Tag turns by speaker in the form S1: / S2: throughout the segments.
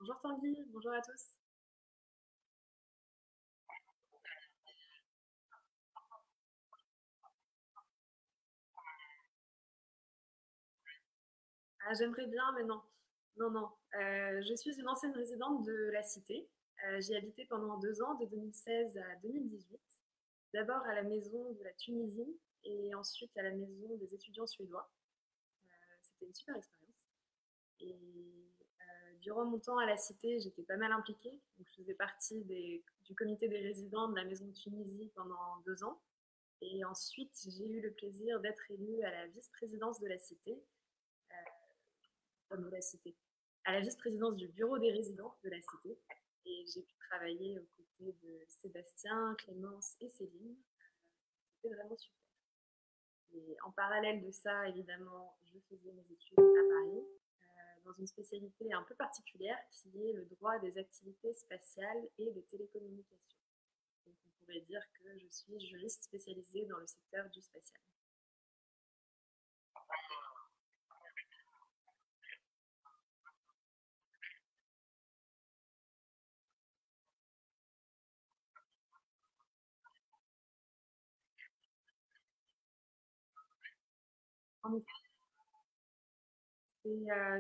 S1: Bonjour Tanguy, bonjour à tous. Ah, j'aimerais bien, mais non. Non, non. Je suis une ancienne résidente de la Cité. J'y ai habité pendant 2 ans, de 2016 à 2018. D'abord à la maison de la Tunisie et ensuite à la maison des étudiants suédois. C'était une super expérience. Et durant mon temps à la Cité, j'étais pas mal impliquée. Donc, je faisais partie du comité des résidents de la maison de Tunisie pendant 2 ans. Et ensuite, j'ai eu le plaisir d'être élue à la vice-présidence de la Cité, de la Cité, à la vice-présidence du bureau des résidents de la Cité. Et j'ai pu travailler aux côtés de Sébastien, Clémence et Céline. C'était vraiment super. Et en parallèle de ça, évidemment, je faisais mes études à Paris, dans une spécialité un peu particulière qui est le droit des activités spatiales et des télécommunications. Donc on pourrait dire que je suis juriste spécialisée dans le secteur du spatial. En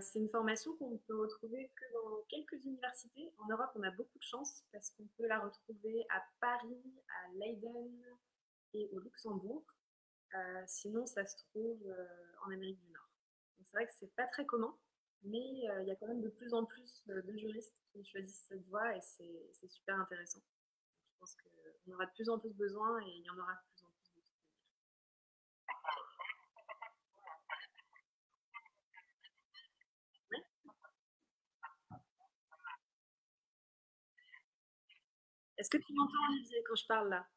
S1: c'est une formation qu'on ne peut retrouver que dans quelques universités. En Europe, on a beaucoup de chance parce qu'on peut la retrouver à Paris, à Leiden et au Luxembourg. Sinon, ça se trouve en Amérique du Nord. Donc, c'est vrai que c'est pas très commun, mais il y a quand même de plus en plus de juristes qui choisissent cette voie et c'est super intéressant. Je pense qu'on aura de plus en plus besoin et il y en aura de plus en plus de ouais. Est-ce que tu m'entends, Olivier, quand je parle là?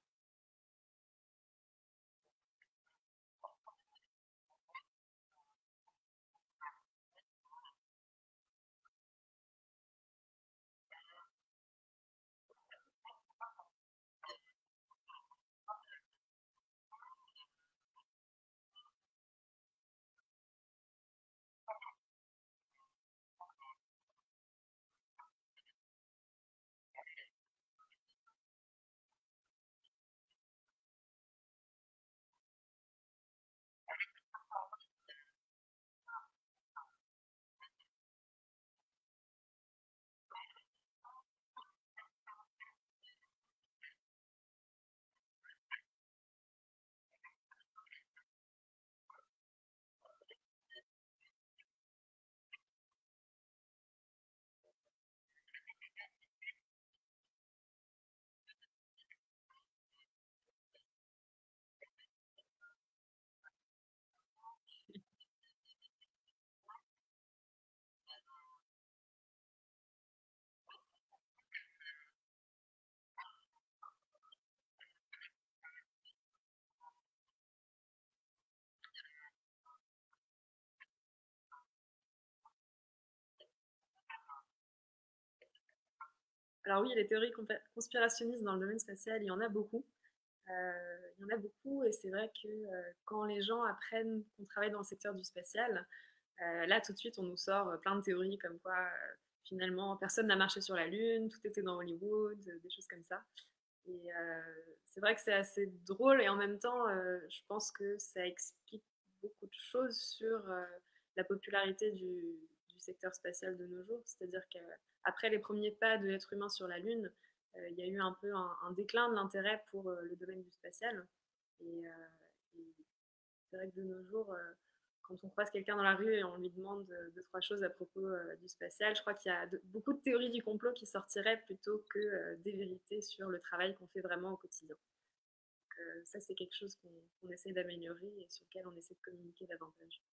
S1: Alors oui, les théories conspirationnistes dans le domaine spatial, il y en a beaucoup. Il y en a beaucoup et c'est vrai que quand les gens apprennent qu'on travaille dans le secteur du spatial, là tout de suite on nous sort plein de théories comme quoi finalement personne n'a marché sur la Lune, tout était dans Hollywood, des choses comme ça. Et c'est vrai que c'est assez drôle et en même temps je pense que ça explique beaucoup de choses sur la popularité du secteur spatial de nos jours. C'est-à-dire qu'après les premiers pas de l'être humain sur la Lune, il y a eu un peu un déclin de l'intérêt pour le domaine du spatial. Et c'est vrai que de nos jours, quand on croise quelqu'un dans la rue et on lui demande deux, trois choses à propos du spatial, je crois qu'il y a beaucoup de théories du complot qui sortiraient plutôt que des vérités sur le travail qu'on fait vraiment au quotidien. Donc, ça, c'est quelque chose qu'on essaie d'améliorer et sur lequel on essaie de communiquer davantage.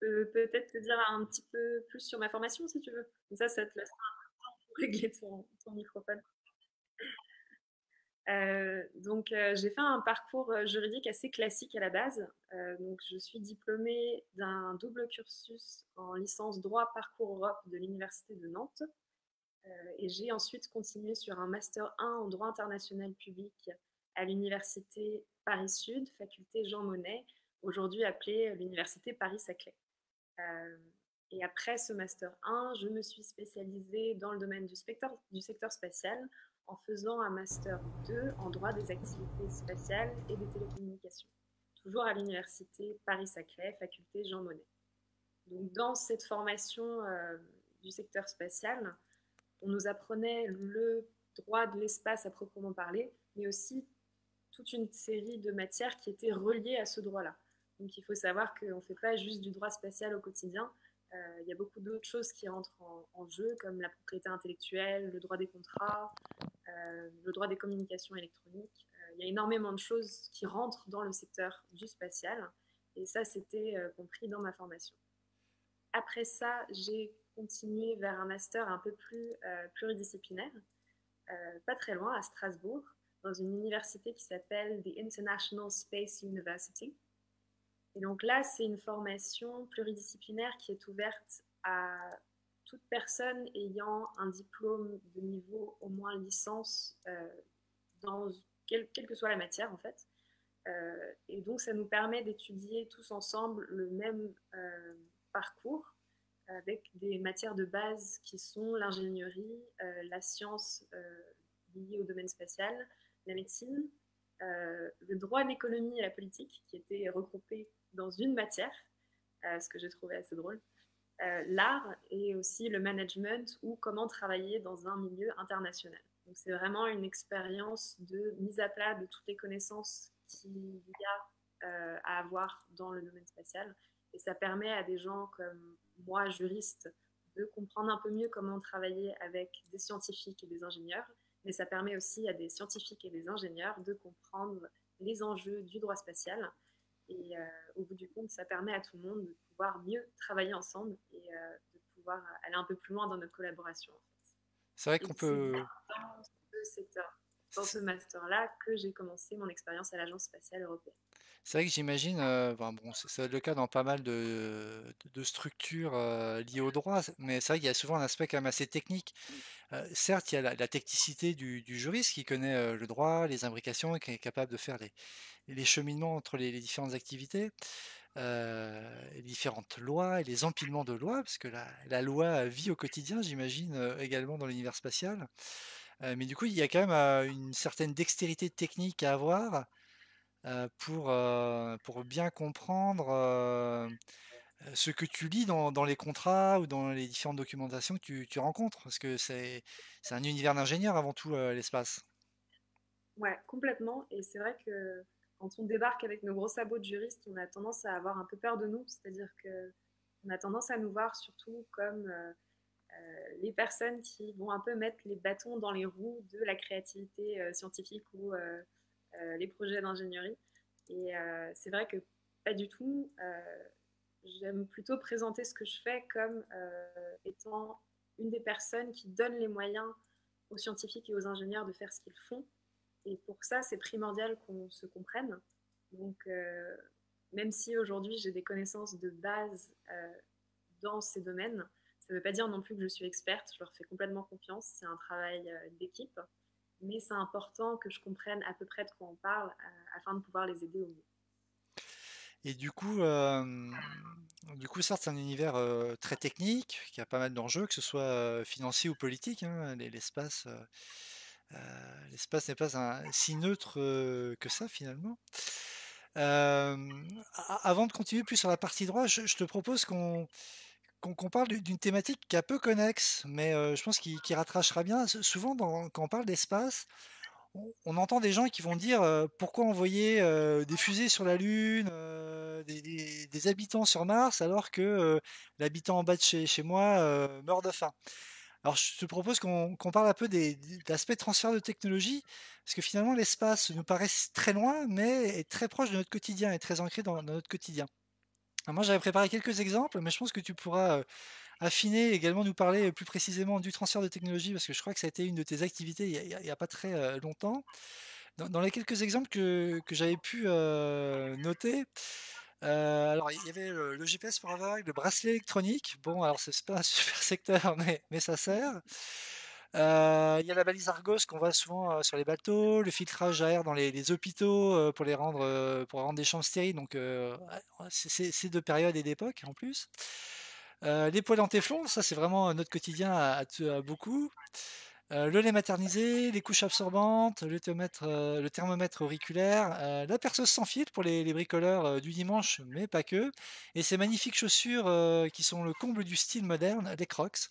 S1: Je peux peut-être te dire un petit peu plus sur ma formation si tu veux. Comme ça te laisse régler ton microphone. J'ai fait un parcours juridique assez classique à la base. Donc, je suis diplômée d'un double cursus en licence droit parcours Europe de l'Université de Nantes. Et j'ai ensuite continué sur un master 1 en droit international public à l'Université Paris-Sud, faculté Jean Monnet, aujourd'hui appelée l'Université Paris-Saclay. Euh, et après ce Master 1, je me suis spécialisée dans le domaine du secteur spatial en faisant un Master 2 en droit des activités spatiales et des télécommunications, toujours à l'Université Paris-Saclay, faculté Jean Monnet. Donc, dans cette formation du secteur spatial, on nous apprenait le droit de l'espace à proprement parler, mais aussi toute une série de matières qui étaient reliées à ce droit-là. Donc il faut savoir qu'on ne fait pas juste du droit spatial au quotidien. Il y a beaucoup d'autres choses qui rentrent en jeu, comme la propriété intellectuelle, le droit des contrats, le droit des communications électroniques. Il y a énormément de choses qui rentrent dans le secteur du spatial. Et ça, c'était compris dans ma formation. Après ça, j'ai continué vers un master un peu plus pluridisciplinaire, pas très loin, à Strasbourg, dans une université qui s'appelle The International Space University. Et donc là, c'est une formation pluridisciplinaire qui est ouverte à toute personne ayant un diplôme de niveau au moins licence dans quelle que soit la matière en fait. Et donc ça nous permet d'étudier tous ensemble le même parcours avec des matières de base qui sont l'ingénierie, la science liée au domaine spatial, la médecine, le droit, l'économie et la politique, qui étaient regroupés dans une matière, ce que j'ai trouvé assez drôle, l'art et aussi le management ou comment travailler dans un milieu international. Donc c'est vraiment une expérience de mise à plat de toutes les connaissances qu'il y a à avoir dans le domaine spatial. Et ça permet à des gens comme moi, juriste, de comprendre un peu mieux comment travailler avec des scientifiques et des ingénieurs, mais ça permet aussi à des scientifiques et des ingénieurs de comprendre les enjeux du droit spatial. Et au bout du compte, ça permet à tout le monde de pouvoir mieux travailler ensemble et de pouvoir aller un peu plus loin dans notre collaboration. En fait.
S2: C'est vrai
S1: Et
S2: qu'on
S1: c'est
S2: peut.
S1: dans ce secteur, dans ce master-là, que j'ai commencé mon expérience à l'Agence spatiale européenne.
S2: C'est vrai que j'imagine, enfin bon, ça va être le cas dans pas mal de structures liées au droit, mais c'est vrai qu'il y a souvent un aspect quand même assez technique. Certes, il y a la technicité du juriste qui connaît le droit, les imbrications, et qui est capable de faire les cheminements entre les différentes activités, les différentes lois et les empilements de lois, parce que la loi vit au quotidien, j'imagine, également dans l'univers spatial. Mais du coup, il y a quand même une certaine dextérité technique à avoir pour bien comprendre ce que tu lis dans les contrats ou dans les différentes documentations que tu rencontres, parce que c'est un univers d'ingénieurs avant tout, l'espace.
S1: Ouais, complètement. Et c'est vrai que quand on débarque avec nos gros sabots de juriste, on a tendance à avoir un peu peur de nous. C'est-à-dire que on a tendance à nous voir surtout comme les personnes qui vont un peu mettre les bâtons dans les roues de la créativité scientifique ou les projets d'ingénierie. Et c'est vrai que pas du tout. J'aime plutôt présenter ce que je fais comme étant une des personnes qui donne les moyens aux scientifiques et aux ingénieurs de faire ce qu'ils font. Et pour ça, c'est primordial qu'on se comprenne. Donc, même si aujourd'hui j'ai des connaissances de base dans ces domaines, ça ne veut pas dire non plus que je suis experte. Je leur fais complètement confiance. C'est un travail d'équipe. Mais c'est important que je comprenne à peu près de quoi on parle afin de pouvoir les aider au mieux.
S2: Et du coup, certes, c'est un univers très technique, qui a pas mal d'enjeux, que ce soit financier ou politique, hein. L'espace n'est pas si neutre que ça, finalement. Avant de continuer plus sur la partie droit, je te propose qu'on parle d'une thématique qui est un peu connexe, mais je pense qu'il rattrachera bien. Souvent, quand on parle d'espace, on entend des gens qui vont dire pourquoi envoyer des fusées sur la Lune, des habitants sur Mars, alors que l'habitant en bas de chez moi meurt de faim. Alors, je te propose qu'on parle un peu d'aspects de transfert de technologie, parce que finalement, l'espace nous paraît très loin, mais est très proche de notre quotidien, et très ancré dans notre quotidien. Alors moi, j'avais préparé quelques exemples, mais je pense que tu pourras affiner, également nous parler plus précisément du transfert de technologie, parce que je crois que ça a été une de tes activités il y a pas très longtemps. Dans les quelques exemples que j'avais pu noter, alors il y avait le GPS pour aveugle, le bracelet électronique. Bon, alors c'est pas un super secteur, mais ça sert. Il y a la balise Argos qu'on voit souvent sur les bateaux, le filtrage à air dans les hôpitaux pour rendre des chambres stériles. Donc c'est de période et d'époque en plus. Les poêles en téflon, ça c'est vraiment notre quotidien à beaucoup. Le lait maternisé, les couches absorbantes, le thermomètre auriculaire, la perceuse sans fil pour les bricoleurs du dimanche, mais pas que. Et ces magnifiques chaussures qui sont le comble du style moderne, les Crocs.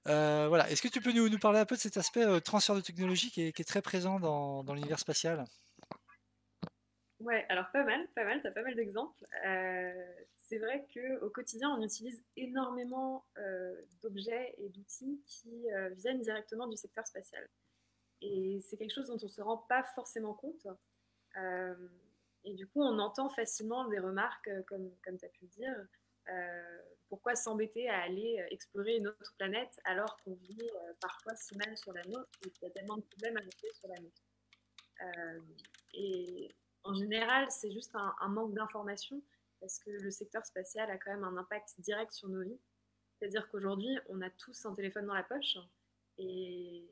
S2: Voilà. Est-ce que tu peux nous parler un peu de cet aspect transfert de technologie qui est très présent dans l'univers spatial?
S1: Ouais, alors pas mal, pas mal, t'as pas mal d'exemples. C'est vrai qu'au quotidien, on utilise énormément d'objets et d'outils qui viennent directement du secteur spatial. Et c'est quelque chose dont on ne se rend pas forcément compte. Euh, et du coup, on entend facilement des remarques, comme tu as pu le dire. Pourquoi s'embêter à aller explorer une autre planète alors qu'on vit parfois si mal sur la nôtre et qu'il y a tellement de problèmes à régler sur la nôtre. Euh, et en général, c'est juste un manque d'information parce que le secteur spatial a quand même un impact direct sur nos vies. C'est-à-dire qu'aujourd'hui, on a tous un téléphone dans la poche et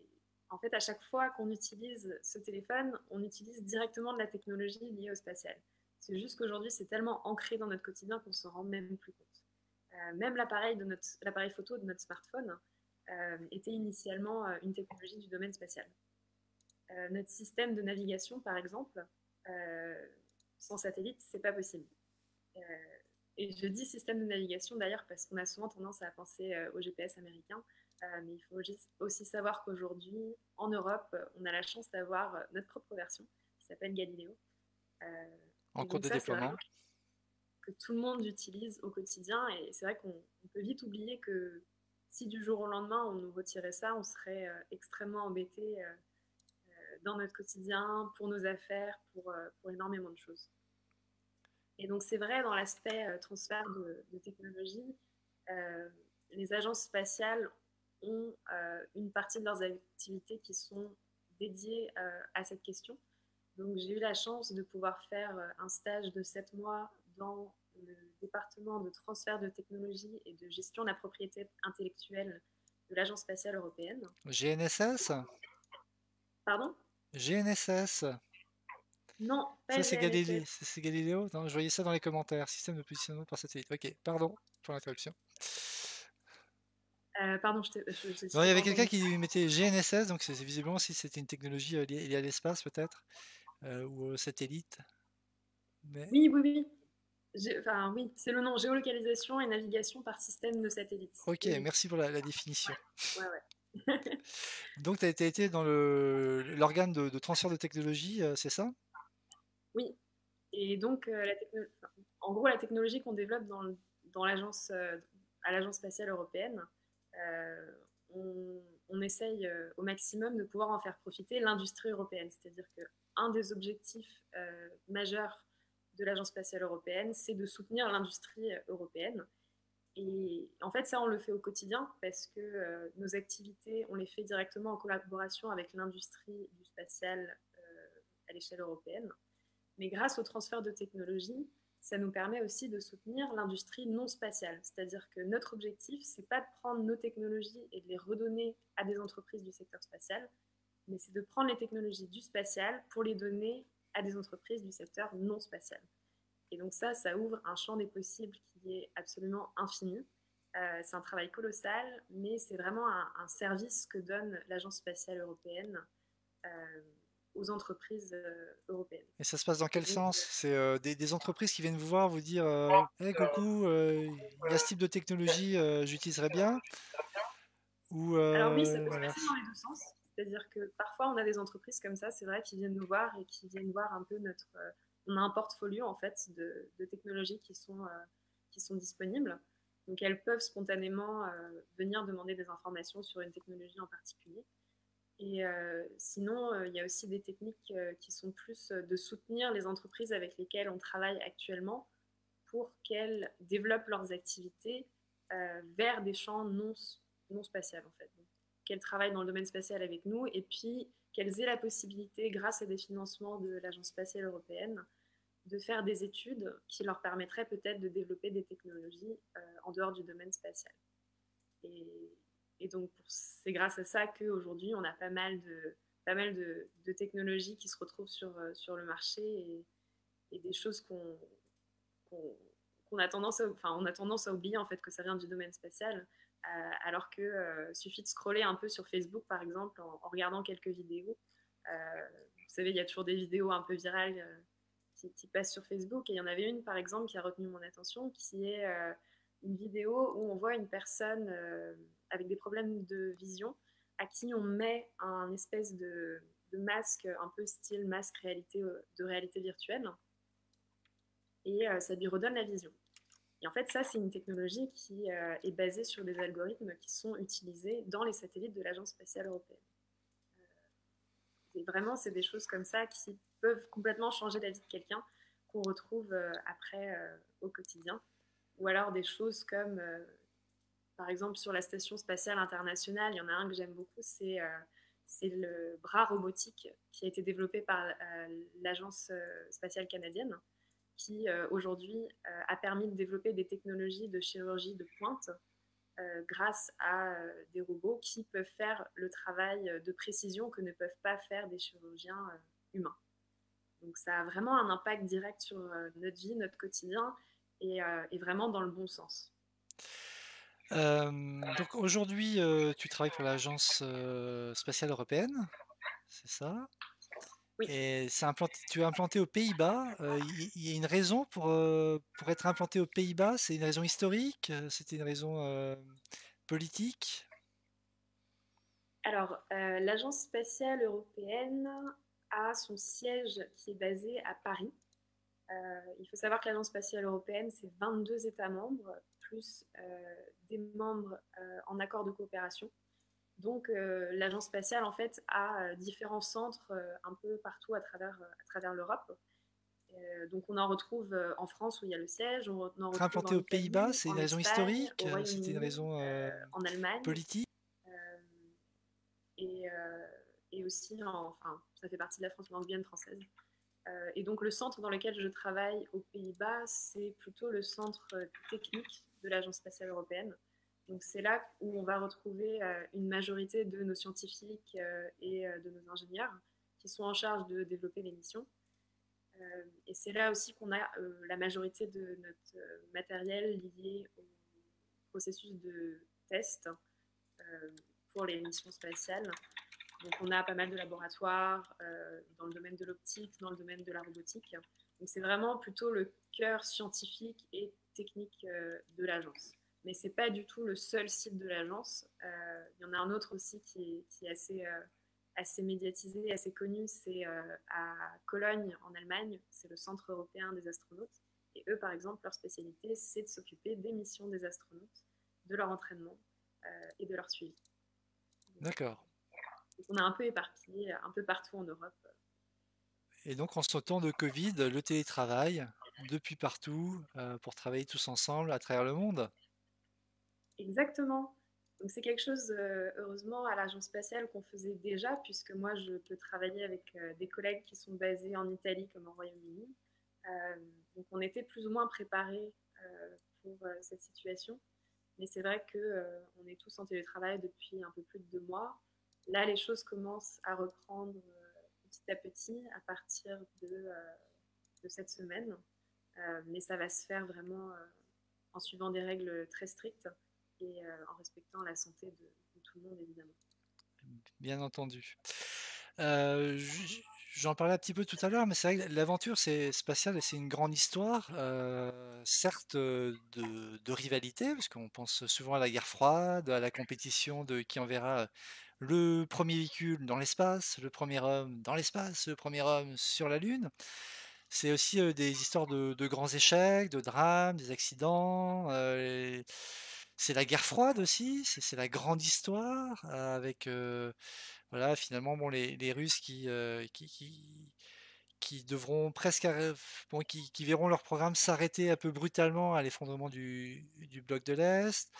S1: en fait, à chaque fois qu'on utilise ce téléphone, on utilise directement de la technologie liée au spatial. C'est juste qu'aujourd'hui, c'est tellement ancré dans notre quotidien qu'on ne s'en rend même plus compte. Même l'appareil photo de notre smartphone était initialement une technologie du domaine spatial. Notre système de navigation, par exemple, euh, sans satellite, c'est pas possible. Euh, et je dis système de navigation d'ailleurs parce qu'on a souvent tendance à penser au GPS américain, mais il faut aussi savoir qu'aujourd'hui, en Europe, on a la chance d'avoir notre propre version qui s'appelle Galileo. Euh,
S2: En
S1: et
S2: cours
S1: donc
S2: de
S1: ça, c'est
S2: déploiement.
S1: vraiment que tout le monde utilise au quotidien. Et c'est vrai qu'on peut vite oublier que si du jour au lendemain, on nous retirait ça, on serait extrêmement embêté dans notre quotidien, pour nos affaires, pour énormément de choses. Et donc c'est vrai dans l'aspect transfert de technologie, euh, les agences spatiales ont une partie de leurs activités qui sont dédiées à cette question. Donc j'ai eu la chance de pouvoir faire un stage de 7 mois dans le département de transfert de technologie et de gestion de la propriété intellectuelle de l'Agence spatiale européenne.
S2: GNSS?
S1: Pardon?
S2: GNSS.
S1: Non,
S2: Ça,
S1: pas GNSS.
S2: C'est Galiléo? Non, je voyais ça dans les commentaires. Système de positionnement par satellite. Ok, pardon pour l'interruption.
S1: Pardon, je
S2: Non, il y
S1: t'ai pas
S2: avait quelqu'un
S1: entendu.
S2: qui mettait GNSS, donc c'est visiblement si c'était une technologie liée à l'espace peut-être, ou au satellite. Mais
S1: Oui, oui, oui. Enfin, oui, c'est le nom, géolocalisation et navigation par système de satellite.
S2: ok,
S1: Oui, oui.
S2: merci pour la définition.
S1: Ouais, ouais.
S2: Donc tu as été dans l'organe de transfert de technologie, c'est ça?
S1: Oui. Et donc, enfin, en gros, la technologie qu'on développe dans l'agence, à l'Agence spatiale européenne, euh, on essaye au maximum de pouvoir en faire profiter l'industrie européenne. C'est-à-dire qu'un des objectifs majeurs de l'Agence spatiale européenne, c'est de soutenir l'industrie européenne. Et en fait, ça, on le fait au quotidien parce que nos activités, on les fait directement en collaboration avec l'industrie du spatial à l'échelle européenne. Mais grâce au transfert de technologie, ça nous permet aussi de soutenir l'industrie non spatiale. C'est-à-dire que notre objectif, c'est pas de prendre nos technologies et de les redonner à des entreprises du secteur spatial, mais c'est de prendre les technologies du spatial pour les donner à des entreprises du secteur non spatial. Et donc ça ouvre un champ des possibles qui est absolument infini. C'est un travail colossal, mais c'est vraiment un service que donne l'Agence spatiale européenne euh, aux entreprises européennes.
S2: Et ça se passe dans
S1: Et
S2: quel
S1: donc,
S2: sens? C'est des entreprises qui viennent vous voir, vous dire hey, coucou, il y a ce type de technologie, j'utiliserais bien. Ou
S1: alors oui, ça peut se
S2: voilà.
S1: passer dans les deux sens. C'est-à-dire que parfois on a des entreprises comme ça, c'est vrai, qui viennent nous voir et qui viennent voir un peu notre. On a un portfolio en fait de technologies qui sont disponibles. Donc elles peuvent spontanément venir demander des informations sur une technologie en particulier. Et sinon, il y a aussi des techniques qui sont plus de soutenir les entreprises avec lesquelles on travaille actuellement pour qu'elles développent leurs activités vers des champs non spatials en fait. Donc, qu'elles travaillent dans le domaine spatial avec nous et puis qu'elles aient la possibilité, grâce à des financements de l'Agence spatiale européenne, de faire des études qui leur permettraient peut-être de développer des technologies en dehors du domaine spatial. Et, et donc, c'est grâce à ça qu'aujourd'hui, on a pas mal de technologies qui se retrouvent sur le marché et des choses qu'on a on a tendance à oublier en fait que ça vient du domaine spatial, alors que suffit de scroller un peu sur Facebook par exemple en regardant quelques vidéos. Vous savez, il y a toujours des vidéos un peu virales qui passent sur Facebook et il y en avait une par exemple qui a retenu mon attention, qui est une vidéo où on voit une personne avec des problèmes de vision à qui on met un espèce de masque un peu style masque de réalité virtuelle et ça lui redonne la vision. Et en fait, ça, c'est une technologie qui est basée sur des algorithmes qui sont utilisés dans les satellites de l'Agence spatiale européenne. Et vraiment, c'est des choses comme ça qui peuvent complètement changer la vie de quelqu'un qu'on retrouve après au quotidien. Ou alors des choses comme, par exemple, sur la Station spatiale internationale, il y en a un que j'aime beaucoup, c'est le bras robotique qui a été développé par l'Agence spatiale canadienne, qui aujourd'hui a permis de développer des technologies de chirurgie de pointe grâce à des robots qui peuvent faire le travail de précision que ne peuvent pas faire des chirurgiens humains. Donc ça a vraiment un impact direct sur notre vie, notre quotidien, et vraiment dans le bon sens.
S2: Donc aujourd'hui, tu travailles pour l'Agence spatiale européenne, c'est ça?
S1: Oui.
S2: Et tu es implanté aux Pays-Bas. Il y a une raison pour être implanté aux Pays-Bas? C'est une raison historique? C'était une raison politique?
S1: Alors, l'Agence spatiale européenne a son siège qui est basé à Paris. Il faut savoir que l'Agence spatiale européenne, c'est 22 États membres, plus des membres en accord de coopération. Donc, l'Agence spatiale, en fait, a différents centres un peu partout à travers l'Europe. Donc, on en retrouve en France où il y a le siège, on en
S2: Être
S1: retrouve
S2: implanté
S1: en
S2: aux Pays-Bas,
S1: Italie,
S2: c'est une
S1: en
S2: raison
S1: Espagne,
S2: historique?
S1: au
S2: C'était une
S1: Royaume-Uni,
S2: raison
S1: en Allemagne.
S2: politique?
S1: Euh, et aussi, enfin, ça fait partie de la France, langue française. Et donc le centre dans lequel je travaille aux Pays-Bas, c'est plutôt le centre technique de l'Agence spatiale européenne. Donc c'est là où on va retrouver une majorité de nos scientifiques et de nos ingénieurs qui sont en charge de développer les missions. Et c'est là aussi qu'on a la majorité de notre matériel lié au processus de test pour les missions spatiales. Donc on a pas mal de laboratoires dans le domaine de l'optique, dans le domaine de la robotique. Donc c'est vraiment plutôt le cœur scientifique et technique de l'agence. Mais ce n'est pas du tout le seul site de l'agence. Il y en a un autre aussi qui est assez médiatisé, assez connu. C'est à Cologne, en Allemagne. C'est le Centre européen des astronautes. Et eux, par exemple, leur spécialité, c'est de s'occuper des missions des astronautes, de leur entraînement et de leur suivi.
S2: D'accord.
S1: Donc on est un peu éparpillé un peu partout en Europe.
S2: Et donc en ce temps de Covid, le télétravail, depuis partout, pour travailler tous ensemble à travers le monde.
S1: Exactement. Donc c'est quelque chose, heureusement, à l'Agence spatiale qu'on faisait déjà, puisque moi, je peux travailler avec des collègues qui sont basés en Italie comme au Royaume-Uni. Euh, donc on était plus ou moins préparés pour cette situation. Mais c'est vrai qu'on est tous en télétravail depuis un peu plus de 2 mois. Là, les choses commencent à reprendre petit à petit à partir de cette semaine. Mais ça va se faire vraiment en suivant des règles très strictes et en respectant la santé de tout le monde, évidemment.
S2: Bien entendu. J'en parlais un petit peu tout à l'heure, mais c'est vrai que l'aventure spatiale, c'est une grande histoire, certes de rivalité, parce qu'on pense souvent à la guerre froide, à la compétition de qui enverra le premier véhicule dans l'espace, le premier homme dans l'espace, le premier homme sur la Lune. C'est aussi des histoires de grands échecs, de drames, des accidents. C'est la guerre froide aussi, c'est la grande histoire avec voilà, finalement, bon, les Russes qui devront presque, bon, qui verront leur programme s'arrêter un peu brutalement à l'effondrement du bloc de l'Est.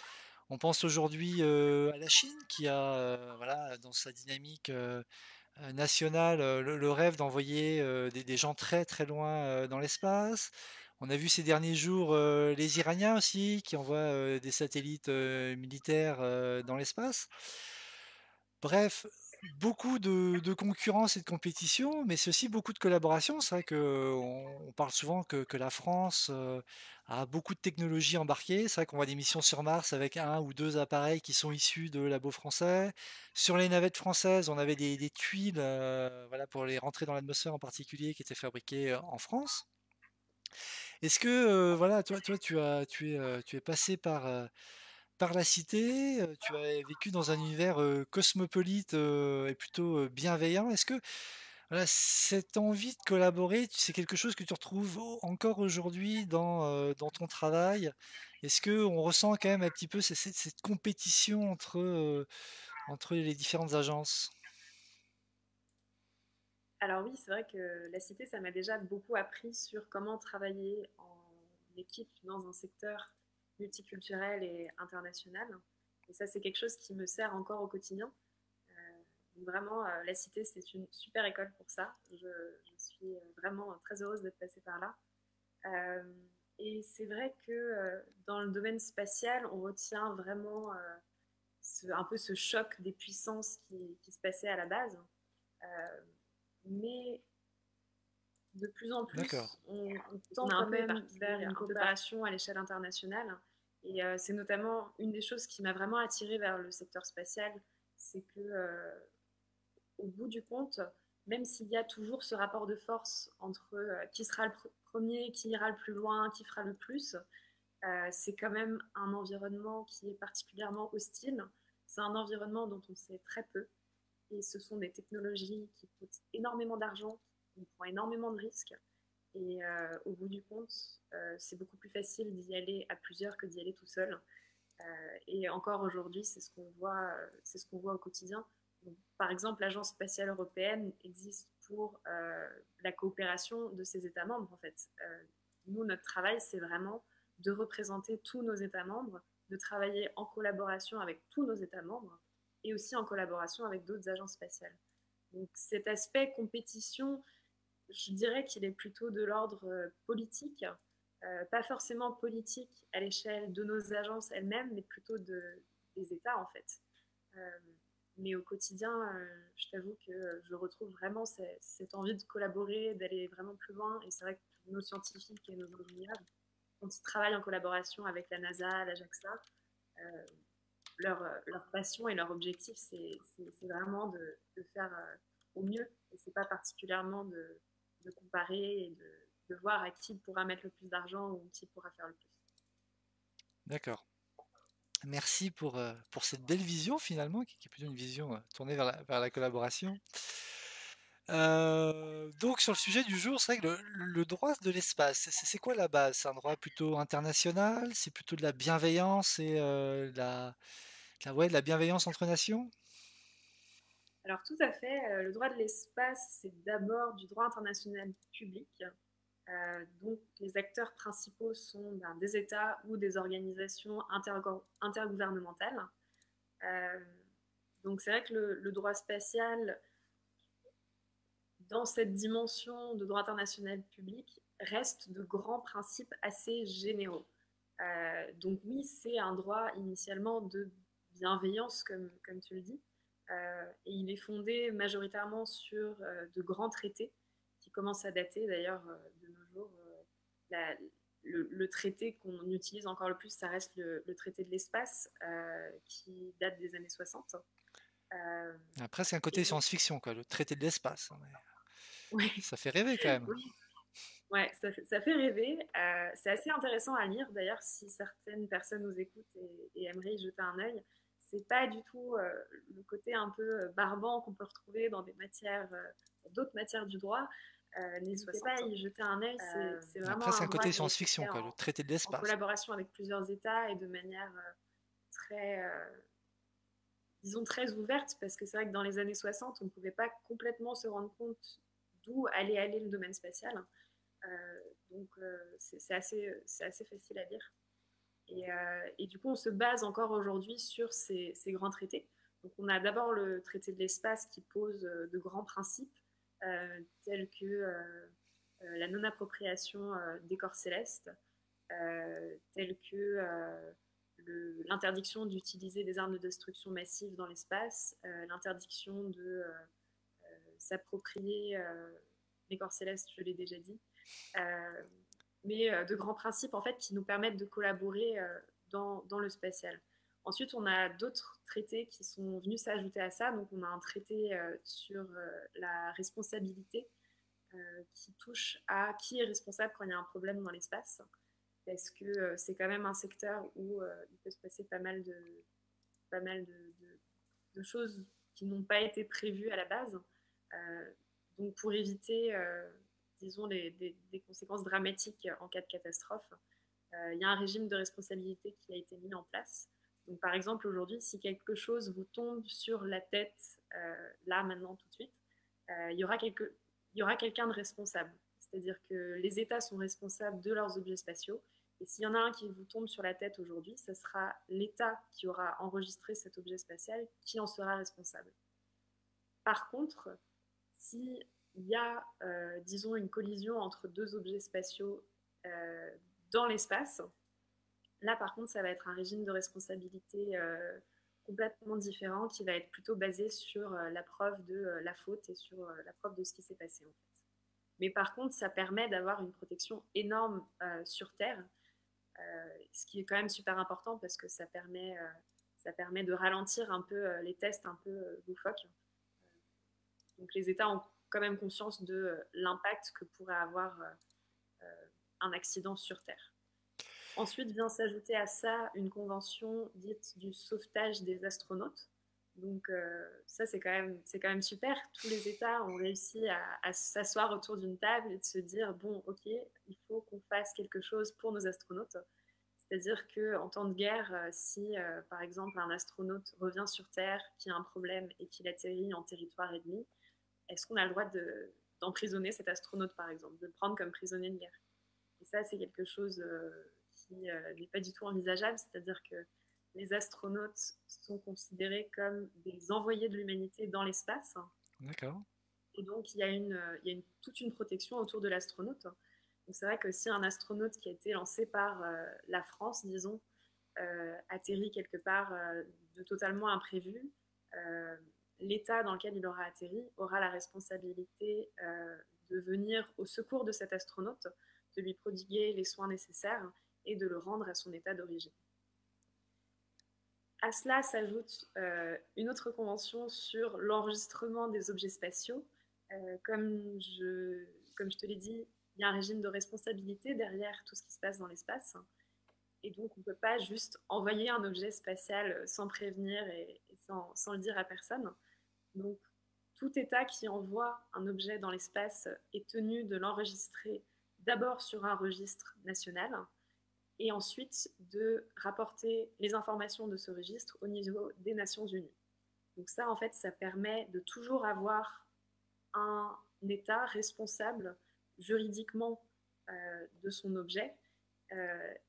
S2: On pense aujourd'hui à la Chine qui a, voilà, dans sa dynamique, national, le rêve d'envoyer des gens très très loin dans l'espace. On a vu ces derniers jours les Iraniens aussi qui envoient des satellites militaires dans l'espace. Bref, beaucoup de concurrence et de compétition, mais c'est aussi beaucoup de collaboration. C'est vrai qu'on parle souvent que la France a beaucoup de technologies embarquées. C'est vrai qu'on voit des missions sur Mars avec un ou deux appareils qui sont issus de labos français. Sur les navettes françaises, on avait des tuiles voilà, pour les rentrer dans l'atmosphère en particulier qui étaient fabriquées en France. Est-ce que voilà, toi tu es passé par la cité, tu as vécu dans un univers cosmopolite et plutôt bienveillant. Est-ce que voilà, cette envie de collaborer, c'est quelque chose que tu retrouves encore aujourd'hui dans ton travail? Est-ce que on ressent quand même un petit peu cette compétition entre les différentes agences?
S1: Alors oui, c'est vrai que la cité, ça m'a déjà beaucoup appris sur comment travailler en équipe dans un secteur multiculturel et international. Et ça, c'est quelque chose qui me sert encore au quotidien. Vraiment, la cité, c'est une super école pour ça. Je suis vraiment très heureuse d'être passée par là. Euh, et c'est vrai que dans le domaine spatial, on retient vraiment un peu ce choc des puissances qui se passait à la base. Euh, mais de plus en
S2: D'accord,
S1: plus, on tend quand même vers une coopération à l'échelle internationale. Et c'est notamment une des choses qui m'a vraiment attirée vers le secteur spatial, c'est que au bout du compte, même s'il y a toujours ce rapport de force entre qui sera le premier, qui ira le plus loin, qui fera le plus, c'est quand même un environnement qui est particulièrement hostile. C'est un environnement dont on sait très peu. Et ce sont des technologies qui coûtent énormément d'argent, qui prend énormément de risques. Et au bout du compte, c'est beaucoup plus facile d'y aller à plusieurs que d'y aller tout seul. Et encore aujourd'hui, c'est ce qu'on voit au quotidien. Donc, par exemple, l'Agence spatiale européenne existe pour la coopération de ses États membres. En fait, nous, notre travail, c'est vraiment de représenter tous nos États membres, de travailler en collaboration avec tous nos États membres et aussi en collaboration avec d'autres agences spatiales. Donc cet aspect compétition, je dirais qu'il est plutôt de l'ordre politique, pas forcément politique à l'échelle de nos agences elles-mêmes, mais plutôt des États en fait. Euh, mais au quotidien, je t'avoue que je retrouve vraiment cette envie de collaborer, d'aller vraiment plus loin. Et c'est vrai que nos scientifiques et nos ingénieurs, quand ils travaillent en collaboration avec la NASA, la JAXA, euh, leur passion et leur objectif, c'est vraiment de faire au mieux. Et c'est pas particulièrement de comparer et de voir à qui pourra mettre le plus d'argent ou qui pourra faire le plus.
S2: d'accord. Merci pour cette belle vision finalement, qui est plutôt une vision tournée vers la collaboration. Donc sur le sujet du jour, c'est vrai que le droit de l'espace, c'est quoi la base? C'est un droit plutôt international? C'est plutôt de la bienveillance et ouais, de la bienveillance entre nations?
S1: Alors tout à fait, le droit de l'espace, c'est d'abord du droit international public. Donc les acteurs principaux sont des États ou des organisations intergouvernementales. Euh, donc c'est vrai que le droit spatial, dans cette dimension de droit international public, reste de grands principes assez généraux. Donc oui, c'est un droit initialement de bienveillance, comme tu le dis, et il est fondé majoritairement sur de grands traités qui commencent à dater d'ailleurs de nos jours. La, le traité qu'on utilise encore le plus, ça reste le traité de l'espace qui date des années 60. Euh,
S2: Il y a presque un côté
S1: et donc,
S2: science-fiction, quoi, le traité de l'espace, hein, mais
S1: ouais,
S2: ça fait rêver quand même.
S1: oui, ouais, ça fait rêver. C'est assez intéressant à lire d'ailleurs si certaines personnes nous écoutent et aimeraient y jeter un œil. C'est pas du tout le côté un peu barbant qu'on peut retrouver dans des matières, d'autres matières du droit. N'hésitez pas à y jeter un œil. C'est
S2: Il y a
S1: vraiment
S2: presque
S1: un
S2: un
S1: droit
S2: côté
S1: qui a été
S2: science-fiction,
S1: fait
S2: quoi, le traité de
S1: en
S2: l'espace.
S1: collaboration avec plusieurs États et de manière très, disons, très ouverte, parce que c'est vrai que dans les années 60, on ne pouvait pas complètement se rendre compte d'où allait aller le domaine spatial. Donc c'est assez facile à lire. Et du coup, on se base encore aujourd'hui sur ces grands traités. Donc on a d'abord le traité de l'espace qui pose de grands principes tels que la non-appropriation des corps célestes, tels que l'interdiction d'utiliser des armes de destruction massive dans l'espace, l'interdiction de s'approprier les corps célestes, je l'ai déjà dit, euh, mais de grands principes en fait qui nous permettent de collaborer dans le spatial. Ensuite, on a d'autres traités qui sont venus s'ajouter à ça. Donc, on a un traité sur la responsabilité qui touche à qui est responsable quand il y a un problème dans l'espace. Parce que c'est quand même un secteur où il peut se passer pas mal de choses qui n'ont pas été prévues à la base. Donc, pour éviter, disons, des conséquences dramatiques en cas de catastrophe, il y a un régime de responsabilité qui a été mis en place. Donc, par exemple, aujourd'hui, si quelque chose vous tombe sur la tête, là, maintenant, tout de suite, il y aura quelqu'un de responsable. C'est-à-dire que les États sont responsables de leurs objets spatiaux. Et s'il y en a un qui vous tombe sur la tête aujourd'hui, ce sera l'État qui aura enregistré cet objet spatial qui en sera responsable. Par contre, s'il y a, disons, une collision entre deux objets spatiaux dans l'espace, là, par contre, ça va être un régime de responsabilité complètement différent qui va être plutôt basé sur la preuve de la faute et sur la preuve de ce qui s'est passé, en fait. Mais par contre, ça permet d'avoir une protection énorme sur Terre, ce qui est quand même super important parce que ça permet de ralentir un peu les tests un peu loufoques. Donc les États ont quand même conscience de l'impact que pourrait avoir un accident sur Terre. Ensuite vient s'ajouter à ça une convention dite du sauvetage des astronautes. Donc ça, c'est quand même super. Tous les États ont réussi à s'asseoir autour d'une table et de se dire, bon, ok, il faut qu'on fasse quelque chose pour nos astronautes. C'est-à-dire qu'en temps de guerre, si par exemple un astronaute revient sur Terre, qui a un problème et qu'il atterrit en territoire ennemi, est-ce qu'on a le droit d'emprisonner cet astronaute, par exemple, de le prendre comme prisonnier de guerre? Et ça, c'est quelque chose qui n'est pas du tout envisageable, c'est-à-dire que les astronautes sont considérés comme des envoyés de l'humanité dans l'espace.
S2: D'accord.
S1: Et donc, toute une protection autour de l'astronaute. Donc, c'est vrai que si un astronaute qui a été lancé par la France, disons, atterrit quelque part de totalement imprévu, l'État dans lequel il aura atterri aura la responsabilité de venir au secours de cet astronaute, de lui prodiguer les soins nécessaires et de le rendre à son état d'origine. À cela s'ajoute une autre convention sur l'enregistrement des objets spatiaux. Comme je te l'ai dit, il y a un régime de responsabilité derrière tout ce qui se passe dans l'espace. Et donc, on ne peut pas juste envoyer un objet spatial sans prévenir et sans le dire à personne. Donc, tout État qui envoie un objet dans l'espace est tenu de l'enregistrer d'abord sur un registre national et ensuite de rapporter les informations de ce registre au niveau des Nations Unies. Donc ça, en fait, ça permet de toujours avoir un État responsable juridiquement de son objet.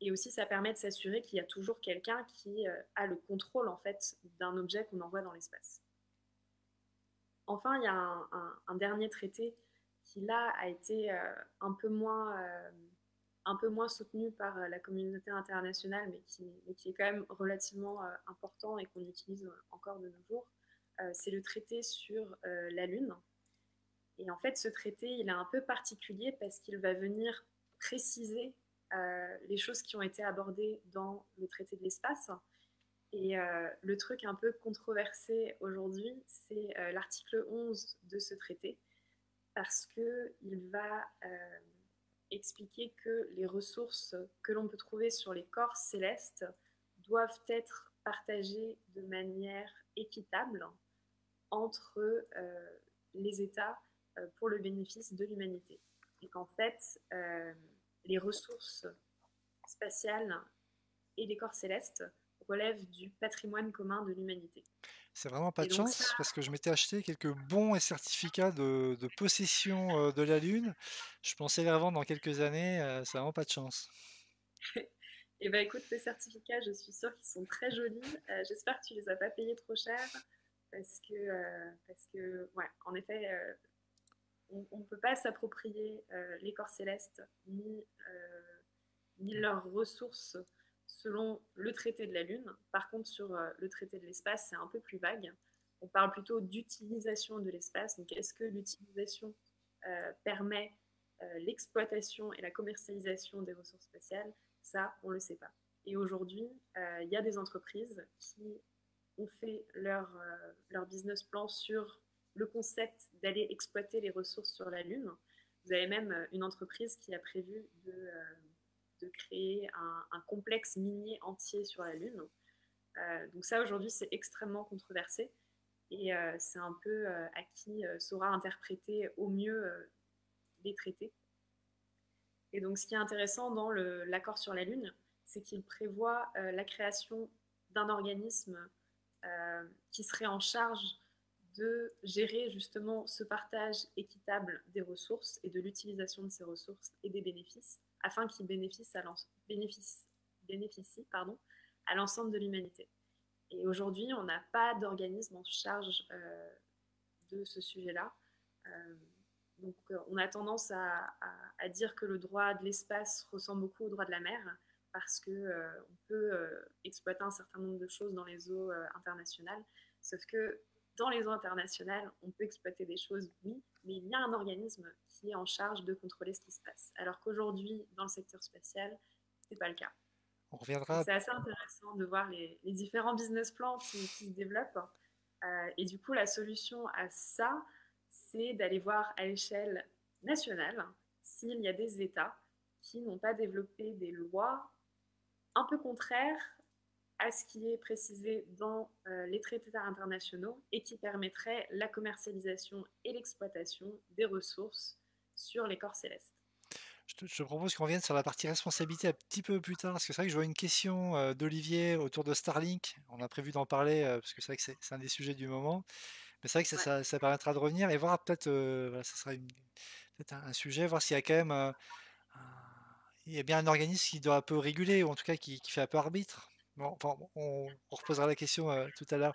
S1: Et aussi, ça permet de s'assurer qu'il y a toujours quelqu'un qui a le contrôle, en fait, d'un objet qu'on envoie dans l'espace. Enfin, il y a un dernier traité qui, là, a été un peu moins soutenu par la communauté internationale, mais qui est quand même relativement important et qu'on utilise encore de nos jours. C'est le traité sur la Lune. Et en fait, ce traité, il est un peu particulier parce qu'il va venir préciser les choses qui ont été abordées dans le traité de l'espace. Et le truc un peu controversé aujourd'hui, c'est l'article 11 de ce traité, parce qu'il va expliquer que les ressources que l'on peut trouver sur les corps célestes doivent être partagées de manière équitable entre les États pour le bénéfice de l'humanité. Et qu'en fait, les ressources spatiales et les corps célestes relèvent du patrimoine commun de l'humanité.
S2: C'est vraiment pas
S1: Et
S2: de
S1: donc ça,
S2: chance parce que je m'étais acheté quelques bons et certificats de possession de la Lune. Je pensais les revendre dans quelques années. C'est vraiment pas de chance.
S1: et ben écoute, tes certificats, je suis sûre qu'ils sont très jolis. J'espère que tu les as pas payés trop cher. parce que ouais, en effet, on ne peut pas s'approprier les corps célestes ni leurs ressources selon le traité de la Lune. Par contre, sur le traité de l'espace, c'est un peu plus vague. On parle plutôt d'utilisation de l'espace. Donc, est-ce que l'utilisation permet l'exploitation et la commercialisation des ressources spatiales? Ça, on ne le sait pas. Et aujourd'hui, il y a des entreprises qui ont fait leur business plan sur le concept d'aller exploiter les ressources sur la Lune. Vous avez même une entreprise qui a prévu de créer un complexe minier entier sur la Lune. Donc ça, aujourd'hui, c'est extrêmement controversé. Et c'est un peu à qui saura interpréter au mieux les traités. Et donc, ce qui est intéressant dans l'accord sur la Lune, c'est qu'il prévoit la création d'un organisme qui serait en charge de gérer justement ce partage équitable des ressources et de l'utilisation de ces ressources et des bénéfices, afin qu'ils bénéficient à l'ensemble de l'humanité. Et aujourd'hui, on n'a pas d'organisme en charge de ce sujet-là. Donc, on a tendance à dire que le droit de l'espace ressemble beaucoup au droit de la mer, parce qu'on peut exploiter un certain nombre de choses dans les eaux internationales, sauf que dans les eaux internationales, on peut exploiter des choses, oui, mais il y a un organisme qui est en charge de contrôler ce qui se passe. Alors qu'aujourd'hui, dans le secteur spatial, ce n'est pas le cas.
S2: On
S1: Donc
S2: reviendra.
S1: c'est assez intéressant de voir les différents business plans qui se développent. Et du coup, la solution à ça, c'est d'aller voir à l'échelle nationale s'il y a des États qui n'ont pas développé des lois un peu contraires à ce qui est précisé dans les traités internationaux et qui permettraient la commercialisation et l'exploitation des ressources sur les corps célestes.
S2: Je te propose qu'on revienne sur la partie responsabilité un petit peu plus tard, parce que c'est vrai que je vois une question d'Olivier autour de Starlink. On a prévu d'en parler, parce que c'est vrai que c'est un des sujets du moment. Mais c'est vrai que
S1: Ouais.
S2: ça permettra de revenir et voir peut-être, voilà, ça sera peut-être un sujet, voir s'il y a quand même il y a bien un organisme qui doit un peu réguler, ou en tout cas qui fait un peu arbitre. Bon, enfin, on reposera la question tout à l'heure.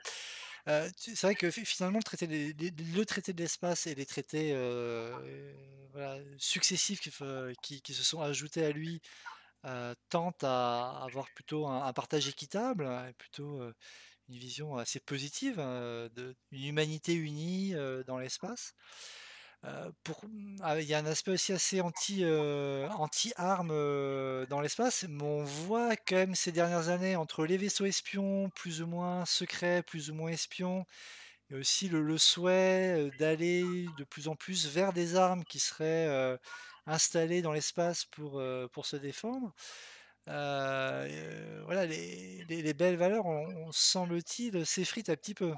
S2: C'est vrai que finalement, le traité de l'espace et les traités voilà, successifs qui se sont ajoutés à lui tentent à avoir plutôt un partage équitable, hein, et plutôt une vision assez positive d'une humanité unie dans l'espace. Il y a un aspect aussi assez anti-armes dans l'espace, mais on voit quand même ces dernières années entre les vaisseaux espions, plus ou moins secrets, plus ou moins espions, et aussi le souhait d'aller de plus en plus vers des armes qui seraient installées dans l'espace pour se défendre. Voilà, les belles valeurs, semble-t-il, s'effritent un petit peu.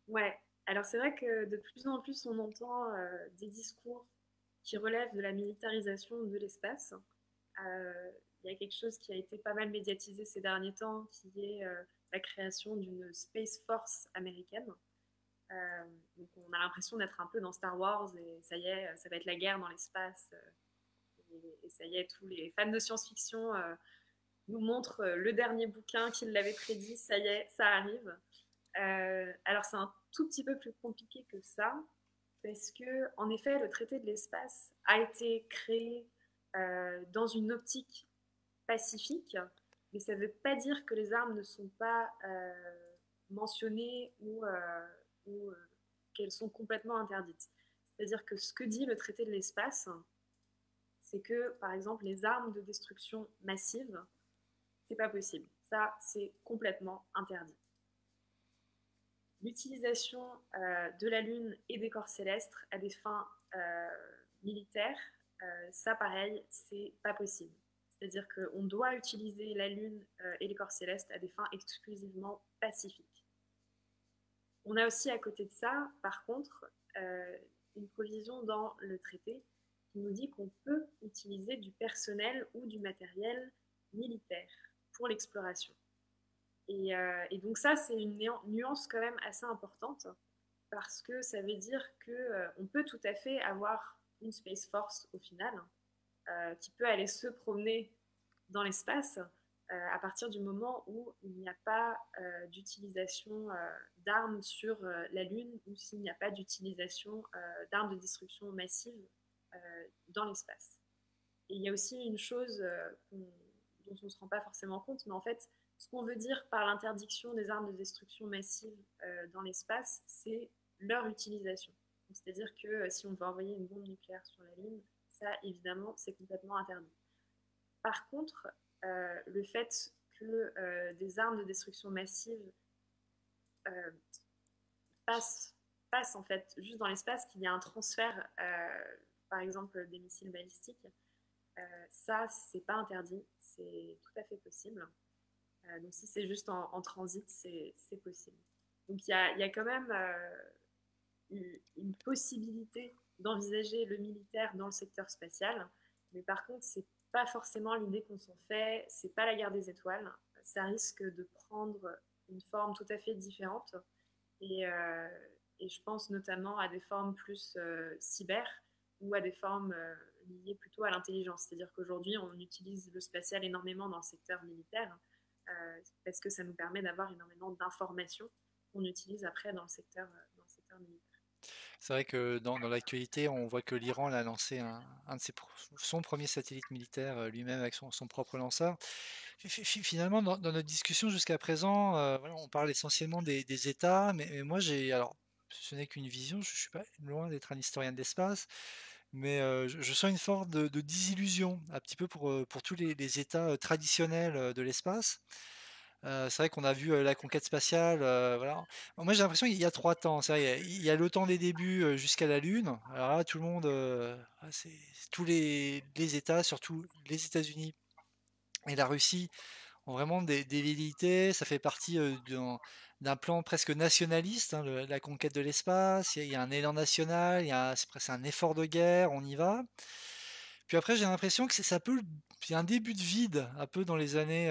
S1: Ouais, alors c'est vrai que de plus en plus on entend des discours qui relèvent de la militarisation de l'espace. Il y a quelque chose qui a été pas mal médiatisé ces derniers temps, qui est la création d'une Space Force américaine. Euh, donc on a l'impression d'être un peu dans Star Wars et ça y est, ça va être la guerre dans l'espace. Et ça y est, tous les fans de science-fiction nous montrent le dernier bouquin qui l'avait prédit, ça y est, ça arrive. Alors c'est un tout petit peu plus compliqué que ça, parce que en effet, le traité de l'espace a été créé dans une optique pacifique, mais ça ne veut pas dire que les armes ne sont pas mentionnées ou qu'elles sont complètement interdites. C'est-à-dire que ce que dit le traité de l'espace, c'est que, par exemple, les armes de destruction massive, c'est pas possible. Ça, c'est complètement interdit. L'utilisation de la Lune et des corps célestes à des fins militaires, ça pareil, c'est pas possible. C'est-à-dire qu'on doit utiliser la Lune et les corps célestes à des fins exclusivement pacifiques. On a aussi à côté de ça, par contre, une provision dans le traité qui nous dit qu'on peut utiliser du personnel ou du matériel militaire pour l'exploration. Et donc ça, c'est une nuance quand même assez importante parce que ça veut dire qu'on peut tout à fait avoir une Space Force au final qui peut aller se promener dans l'espace à partir du moment où il n'y a pas d'utilisation d'armes sur la Lune ou s'il n'y a pas d'utilisation d'armes de destruction massive dans l'espace. Et il y a aussi une chose dont on ne se rend pas forcément compte, mais en fait, ce qu'on veut dire par l'interdiction des armes de destruction massive dans l'espace, c'est leur utilisation. C'est-à-dire que si on veut envoyer une bombe nucléaire sur la Lune, ça, évidemment, c'est complètement interdit. Par contre, le fait que des armes de destruction massive euh, passent, passent en fait juste dans l'espace, qu'il y a un transfert, par exemple, des missiles balistiques, ça, c'est pas interdit, c'est tout à fait possible. Donc si c'est juste en transit, c'est possible. Donc il y a quand même une possibilité d'envisager le militaire dans le secteur spatial, mais par contre, c'est pas forcément l'idée qu'on s'en fait, c'est pas la guerre des étoiles, ça risque de prendre une forme tout à fait différente, et, euh, et je pense notamment à des formes plus cyber ou à des formes liées plutôt à l'intelligence, c'est-à-dire qu'aujourd'hui, on utilise le spatial énormément dans le secteur militaire, parce que ça nous permet d'avoir énormément d'informations qu'on utilise après dans le secteur militaire.
S2: C'est vrai que dans l'actualité, on voit que l'Iran a lancé un de son premier satellite militaire lui-même avec son propre lanceur. Finalement, dans notre discussion jusqu'à présent, voilà, on parle essentiellement des États, mais moi alors, ce n'est qu'une vision, je suis pas loin d'être un historien de l'espace, mais je sens une forme de désillusion, un petit peu pour tous les États traditionnels de l'espace. C'est vrai qu'on a vu la conquête spatiale, voilà. Moi, j'ai l'impression qu'il y a trois temps. C'est vrai, il y a le temps des débuts jusqu'à la Lune. Alors là, tout le monde, tous les États, surtout les États-Unis et la Russie, ont vraiment des velléités. Ça fait partie d'un plan presque nationaliste, hein, la conquête de l'espace. Il y a un élan national, c'est presque un effort de guerre, on y va. Puis après, j'ai l'impression que il y a un début de vide, un peu dans les années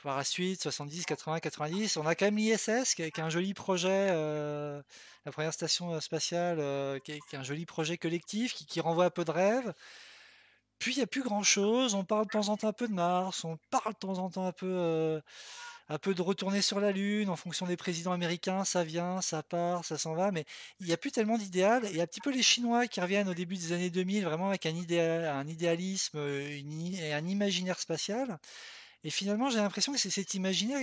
S2: par la suite, 70, 80, 90. On a quand même l'ISS qui est un joli projet, la première station spatiale, qui est un joli projet collectif qui renvoie un peu de rêve. Puis il n'y a plus grand-chose. On parle de temps en temps un peu de Mars, on parle de temps en temps un peu de retourner sur la Lune en fonction des présidents américains. Ça vient, ça part, ça s'en va, mais il n'y a plus tellement d'idéal. Il y a un petit peu les Chinois qui reviennent au début des années 2000, vraiment avec un idéalisme et un imaginaire spatial. Et finalement, j'ai l'impression que cet imaginaire,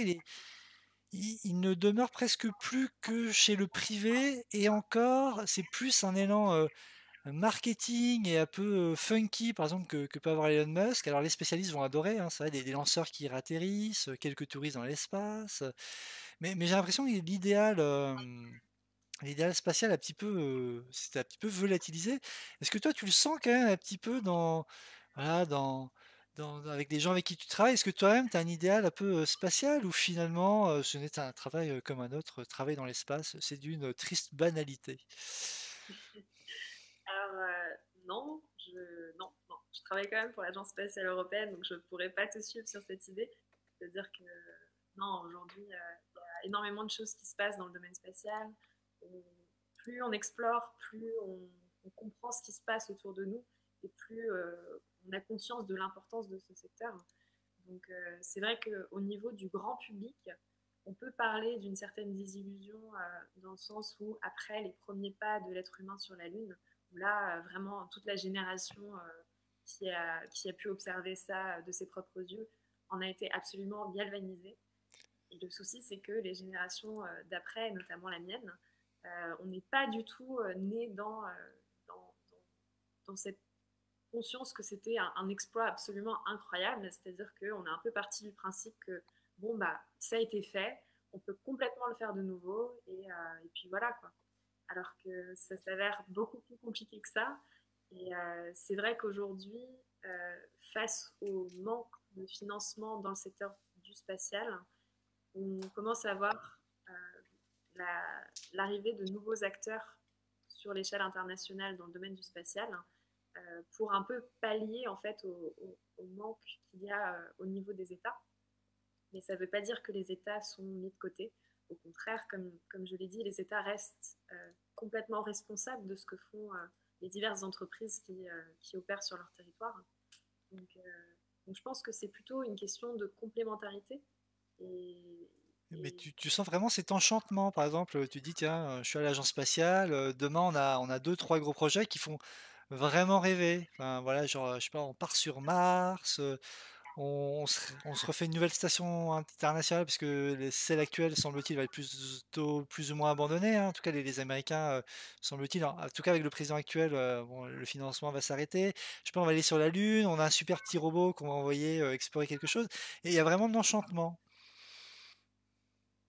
S2: il ne demeure presque plus que chez le privé, et encore, c'est plus un élan marketing et un peu funky, par exemple, que peut avoir Elon Musk. Alors les spécialistes vont adorer, hein, ça, des lanceurs qui atterrissent, quelques touristes dans l'espace, mais j'ai l'impression que l'idéal spatial c'est un petit peu volatilisé. Est-ce que toi, tu le sens quand même un petit peu voilà, avec des gens avec qui tu travailles? Est-ce que toi-même, tu as un idéal un peu spatial ou finalement, ce n'est un travail comme un autre, travail dans l'espace, c'est d'une triste banalité?
S1: Alors, non, non, je travaille quand même pour l'Agence spatiale européenne, donc je ne pourrais pas te suivre sur cette idée. C'est-à-dire que, non, aujourd'hui, il y a énormément de choses qui se passent dans le domaine spatial. On- Plus on explore, plus on comprend ce qui se passe autour de nous, et plus on a conscience de l'importance de ce secteur. Donc, c'est vrai qu'au niveau du grand public, on peut parler d'une certaine désillusion dans le sens où, après les premiers pas de l'être humain sur la Lune, où là, vraiment, toute la génération qui a pu observer ça de ses propres yeux en a été absolument galvanisée. Et le souci, c'est que les générations d'après, notamment la mienne, on n'est pas du tout né dans, dans, dans cette conscience que c'était un exploit absolument incroyable. C'est-à-dire qu'on est un peu parti du principe que, bon, bah, ça a été fait, on peut complètement le faire de nouveau, et puis voilà, quoi. Alors que ça s'avère beaucoup plus compliqué que ça. Et c'est vrai qu'aujourd'hui, face au manque de financement dans le secteur du spatial, on commence à voir l'arrivée de nouveaux acteurs sur l'échelle internationale dans le domaine du spatial, pour un peu pallier en fait au manque qu'il y a au niveau des États. Mais ça ne veut pas dire que les États sont mis de côté. Au contraire, comme je l'ai dit, les États restent complètement responsables de ce que font les diverses entreprises qui opèrent sur leur territoire. Donc, Donc je pense que c'est plutôt une question de complémentarité. Et,
S2: Mais
S1: et
S2: tu sens vraiment cet enchantement, par exemple, tu dis, tiens, je suis à l'agence spatiale, demain on a deux, trois gros projets qui font vraiment rêver. Enfin, voilà, genre, je sais pas, on part sur Mars, on se refait une nouvelle station internationale, puisque celle actuelle, semble-t-il, va être plus ou moins abandonnée, hein. En tout cas, les Américains, semble-t-il, en tout cas avec le président actuel, bon, le financement va s'arrêter. Je sais pas, on va aller sur la Lune, on a un super petit robot qu'on va envoyer explorer quelque chose, et il y a vraiment de l'enchantement.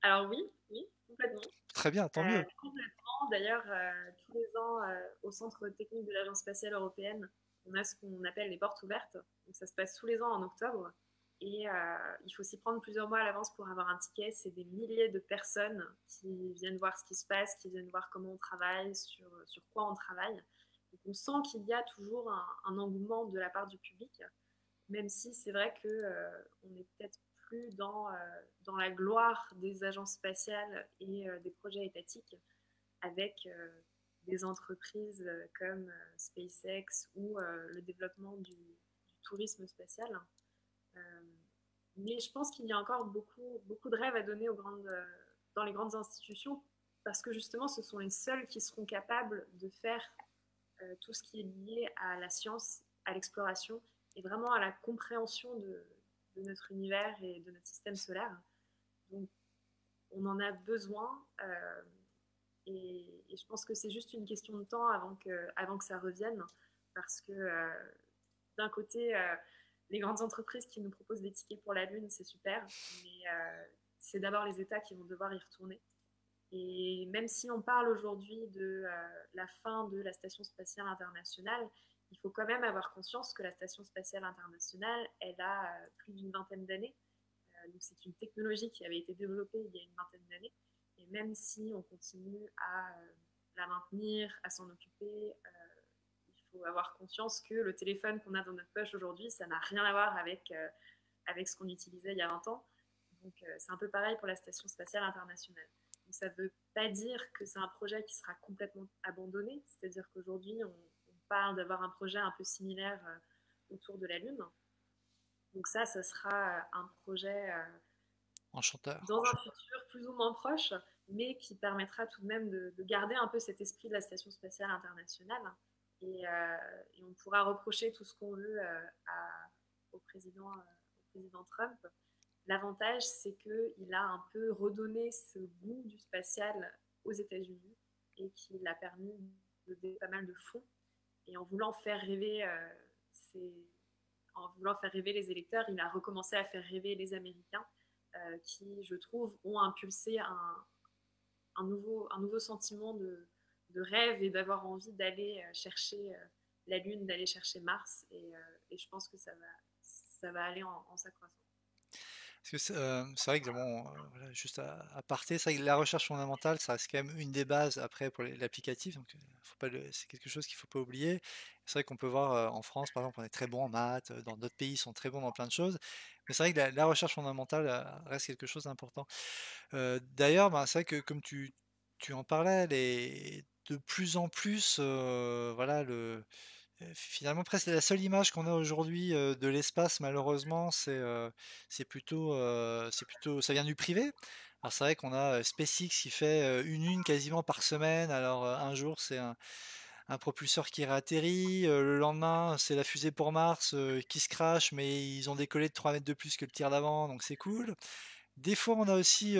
S1: alors oui, oui, complètement.
S2: Très bien, tant mieux.
S1: Complètement. D'ailleurs, tous les ans, au Centre technique de l'Agence spatiale européenne, on a ce qu'on appelle les portes ouvertes. Donc, ça se passe tous les ans en octobre. Et il faut s'y prendre plusieurs mois à l'avance pour avoir un ticket. C'est des milliers de personnes qui viennent voir ce qui se passe, qui viennent voir comment on travaille, sur quoi on travaille. Donc, on sent qu'il y a toujours un engouement de la part du public, même si c'est vrai que on est peut-être plus dans la gloire des agences spatiales et des projets étatiques avec des entreprises comme SpaceX ou le développement du tourisme spatial. Euh, mais je pense qu'il y a encore beaucoup, beaucoup de rêves à donner dans les grandes institutions parce que justement, ce sont les seuls qui seront capables de faire tout ce qui est lié à la science, à l'exploration et vraiment à la compréhension de notre univers et de notre système solaire. Donc, on en a besoin et je pense que c'est juste une question de temps avant que ça revienne parce que d'un côté, les grandes entreprises qui nous proposent des tickets pour la Lune, c'est super, mais c'est d'abord les États qui vont devoir y retourner. Et même si on parle aujourd'hui de la fin de la Station spatiale internationale, il faut quand même avoir conscience que la Station spatiale internationale, elle a plus d'une vingtaine d'années. Donc c'est une technologie qui avait été développée il y a une vingtaine d'années. Et même si on continue à la maintenir, à s'en occuper, il faut avoir conscience que le téléphone qu'on a dans notre poche aujourd'hui, ça n'a rien à voir avec ce qu'on utilisait il y a 20 ans. Donc c'est un peu pareil pour la Station spatiale internationale. Donc, ça ne veut pas dire que c'est un projet qui sera complètement abandonné, c'est-à-dire qu'aujourd'hui on parle d'avoir un projet un peu similaire autour de la Lune. Donc ça sera un projet
S2: Enchanteur.
S1: dans un futur plus ou moins proche, mais qui permettra tout de même de garder un peu cet esprit de la Station spatiale internationale. Et on pourra reprocher tout ce qu'on veut au président Trump. L'avantage, c'est qu'il a un peu redonné ce goût du spatial aux États-Unis et qu'il a permis de donner pas mal de fonds. Et en voulant faire rêver les électeurs, il a recommencé à faire rêver les Américains qui, je trouve, ont impulsé un nouveau sentiment de rêve et d'avoir envie d'aller chercher la Lune, d'aller chercher Mars. Et je pense que ça va aller en s'accroissant.
S2: Parce que c'est vrai que bon, voilà, juste à parté, c'est vrai que la recherche fondamentale, ça reste quand même une des bases après pour l'applicatif, donc faut pas c'est quelque chose qu'il faut pas oublier. C'est vrai qu'on peut voir en France, par exemple, on est très bon en maths, dans d'autres pays, ils sont très bons dans plein de choses, mais c'est vrai que la recherche fondamentale reste quelque chose d'important. D'ailleurs, ben, c'est vrai que comme tu en parlais, de plus en plus, voilà, finalement, presque la seule image qu'on a aujourd'hui de l'espace, malheureusement, c'est plutôt, ça vient du privé. Alors c'est vrai qu'on a SpaceX qui fait une quasiment par semaine. Alors un jour c'est un propulseur qui réatterrit, le lendemain c'est la fusée pour Mars qui se crache, mais ils ont décollé de 3 mètres de plus que le tir d'avant, donc c'est cool. Des fois on a aussi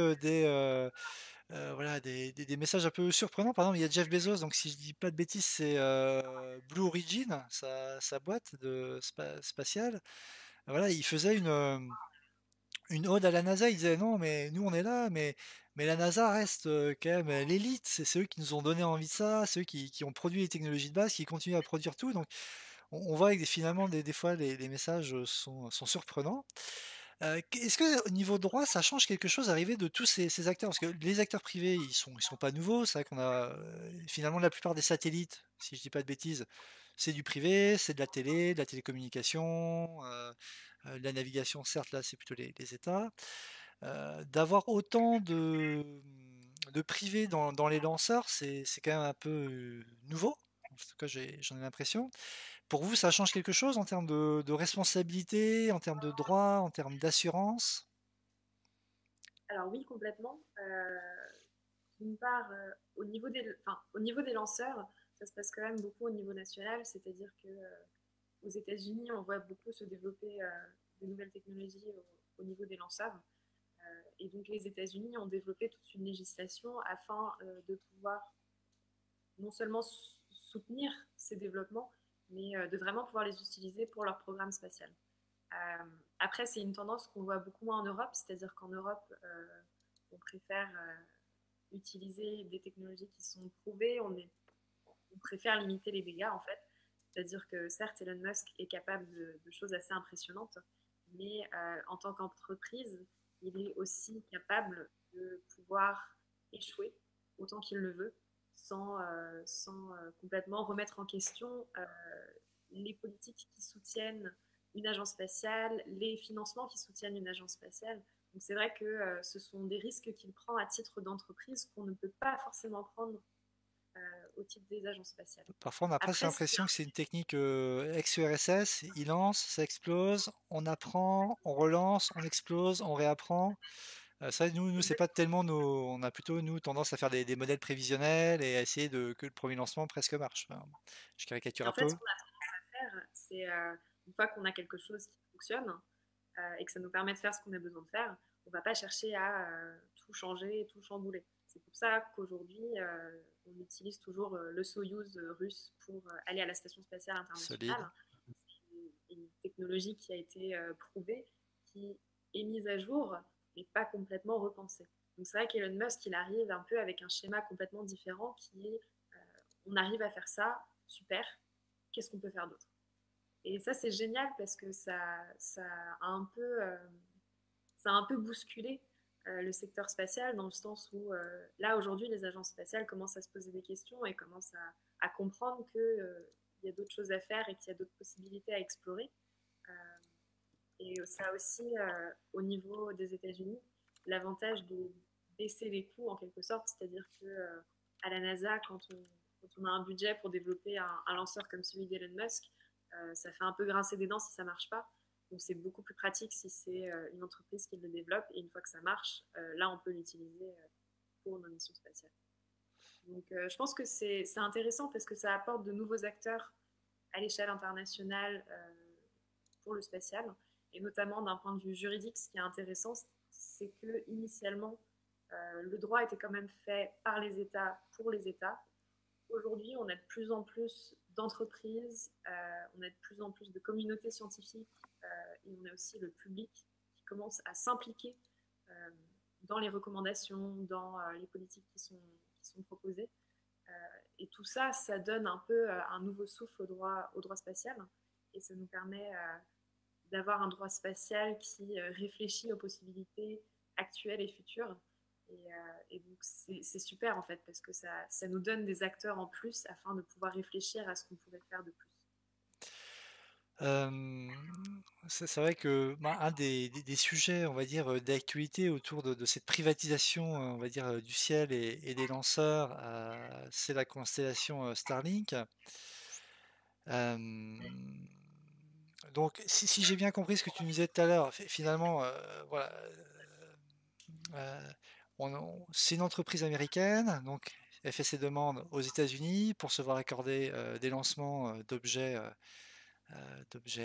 S2: voilà, des messages un peu surprenants. Par exemple, il y a Jeff Bezos, donc si je dis pas de bêtises, c'est Blue Origin, sa boîte spatiale. Voilà, il faisait une ode à la NASA. Il disait non, mais nous on est là, mais la NASA reste quand même l'élite. C'est eux qui nous ont donné envie de ça, ceux qui ont produit les technologies de base, qui continuent à produire tout. Donc on voit que finalement, des fois, les messages sont surprenants. Est-ce que au niveau droit, ça change quelque chose d'arriver de tous ces acteurs? Parce que les acteurs privés, ils sont pas nouveaux. C'est vrai qu'on a finalement la plupart des satellites, si je dis pas de bêtises, c'est du privé, c'est de la télécommunication, de la navigation, certes, là, c'est plutôt les États. D'avoir autant de privés dans les lanceurs, c'est quand même un peu nouveau. tout cas, j'en ai l'impression. Pour vous, ça change quelque chose en termes de responsabilité, en termes de droit, en termes d'assurance?
S1: Alors oui, complètement. D'une part, au niveau des lanceurs, ça se passe quand même beaucoup au niveau national, c'est-à-dire que aux États-Unis, on voit beaucoup se développer de nouvelles technologies au niveau des lanceurs. Et donc les États-Unis ont développé toute une législation afin de pouvoir non seulement soutenir ces développements, mais de vraiment pouvoir les utiliser pour leur programme spatial. Euh, Après, c'est une tendance qu'on voit beaucoup moins en Europe, c'est-à-dire qu'en Europe, on préfère utiliser des technologies qui sont prouvées, on préfère limiter les dégâts en fait. C'est-à-dire que certes, Elon Musk est capable de choses assez impressionnantes, mais en tant qu'entreprise, il est aussi capable de pouvoir échouer autant qu'il le veut, sans complètement remettre en question les politiques qui soutiennent une agence spatiale, les financements qui soutiennent une agence spatiale. Donc c'est vrai que ce sont des risques qu'il prend à titre d'entreprise qu'on ne peut pas forcément prendre au titre des agences spatiales.
S2: Parfois, on a presque
S1: Après,
S2: l'impression que c'est une technique ex-URSS. Il lance, ça explose, on apprend, on relance, on explose, on réapprend. Ça, nous, c'est pas tellement nos. On a plutôt, nous, tendance à faire des modèles prévisionnels et à essayer que le premier lancement presque marche. Enfin, je caricature
S1: et
S2: un
S1: en fait,
S2: peu.
S1: ce qu'on a tendance à faire, c'est une fois qu'on a quelque chose qui fonctionne et que ça nous permet de faire ce qu'on a besoin de faire, on ne va pas chercher à tout changer, tout chambouler. C'est pour ça qu'aujourd'hui, on utilise toujours le Soyouz russe pour aller à la Station spatiale
S2: Solide.
S1: internationale. C'est une technologie qui a été prouvée, qui est mise à jour, mais pas complètement repensée. Donc c'est vrai qu'Elon Musk, il arrive un peu avec un schéma complètement différent qui est on arrive à faire ça, super, qu'est-ce qu'on peut faire d'autre? Et ça, c'est génial parce que ça a ça a un peu bousculé le secteur spatial dans le sens où là, aujourd'hui, les agences spatiales commencent à se poser des questions et commencent à comprendre qu'il y a d'autres choses à faire et qu'il y a d'autres possibilités à explorer. Euh, et ça aussi, au niveau des États-Unis, l'avantage de baisser les coûts en quelque sorte, c'est-à-dire que à la NASA, quand on a un budget pour développer un lanceur comme celui d'Elon Musk, ça fait un peu grincer des dents si ça marche pas. Donc c'est beaucoup plus pratique si c'est une entreprise qui le développe et une fois que ça marche, là on peut l'utiliser pour nos missions spatiales. Donc je pense que c'est intéressant parce que ça apporte de nouveaux acteurs à l'échelle internationale pour le spatial. Et notamment d'un point de vue juridique, ce qui est intéressant, c'est que initialement, le droit était quand même fait par les États pour les États. Aujourd'hui, on a de plus en plus d'entreprises, on a de plus en plus de communautés scientifiques et on a aussi le public qui commence à s'impliquer dans les recommandations, dans les politiques qui sont proposées. Et tout ça, ça donne un peu un nouveau souffle au droit spatial et ça nous permet d'avoir un droit spatial qui réfléchit aux possibilités actuelles et futures. Et donc c'est super en fait parce que ça nous donne des acteurs en plus afin de pouvoir réfléchir à ce qu'on pourrait faire de plus.
S2: Euh, c'est vrai que bah, un des sujets, on va dire, d'actualité autour de cette privatisation, on va dire, du ciel et des lanceurs, c'est la constellation Starlink. Euh, donc, si j'ai bien compris ce que tu nous disais tout à l'heure, finalement, voilà, c'est une entreprise américaine, donc elle fait ses demandes aux États-Unis pour se voir accorder des lancements d'objets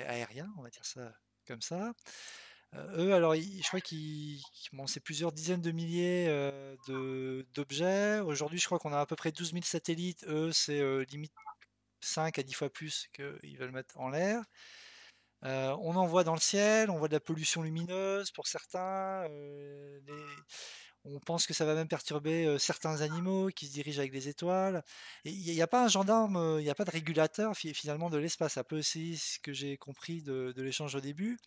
S2: aériens, on va dire ça comme ça. Eux, alors, je crois bon, c'est plusieurs dizaines de milliers d'objets. Aujourd'hui, je crois qu'on a à peu près 12 000 satellites. Eux, c'est limite 5 à 10 fois plus qu'ils veulent mettre en l'air. On en voit dans le ciel, on voit de la pollution lumineuse pour certains. On pense que ça va même perturber certains animaux qui se dirigent avec les étoiles. Et il n'y a pas un gendarme, il n'y a pas de régulateur finalement de l'espace. Un peu aussi ce que j'ai compris de l'échange au début.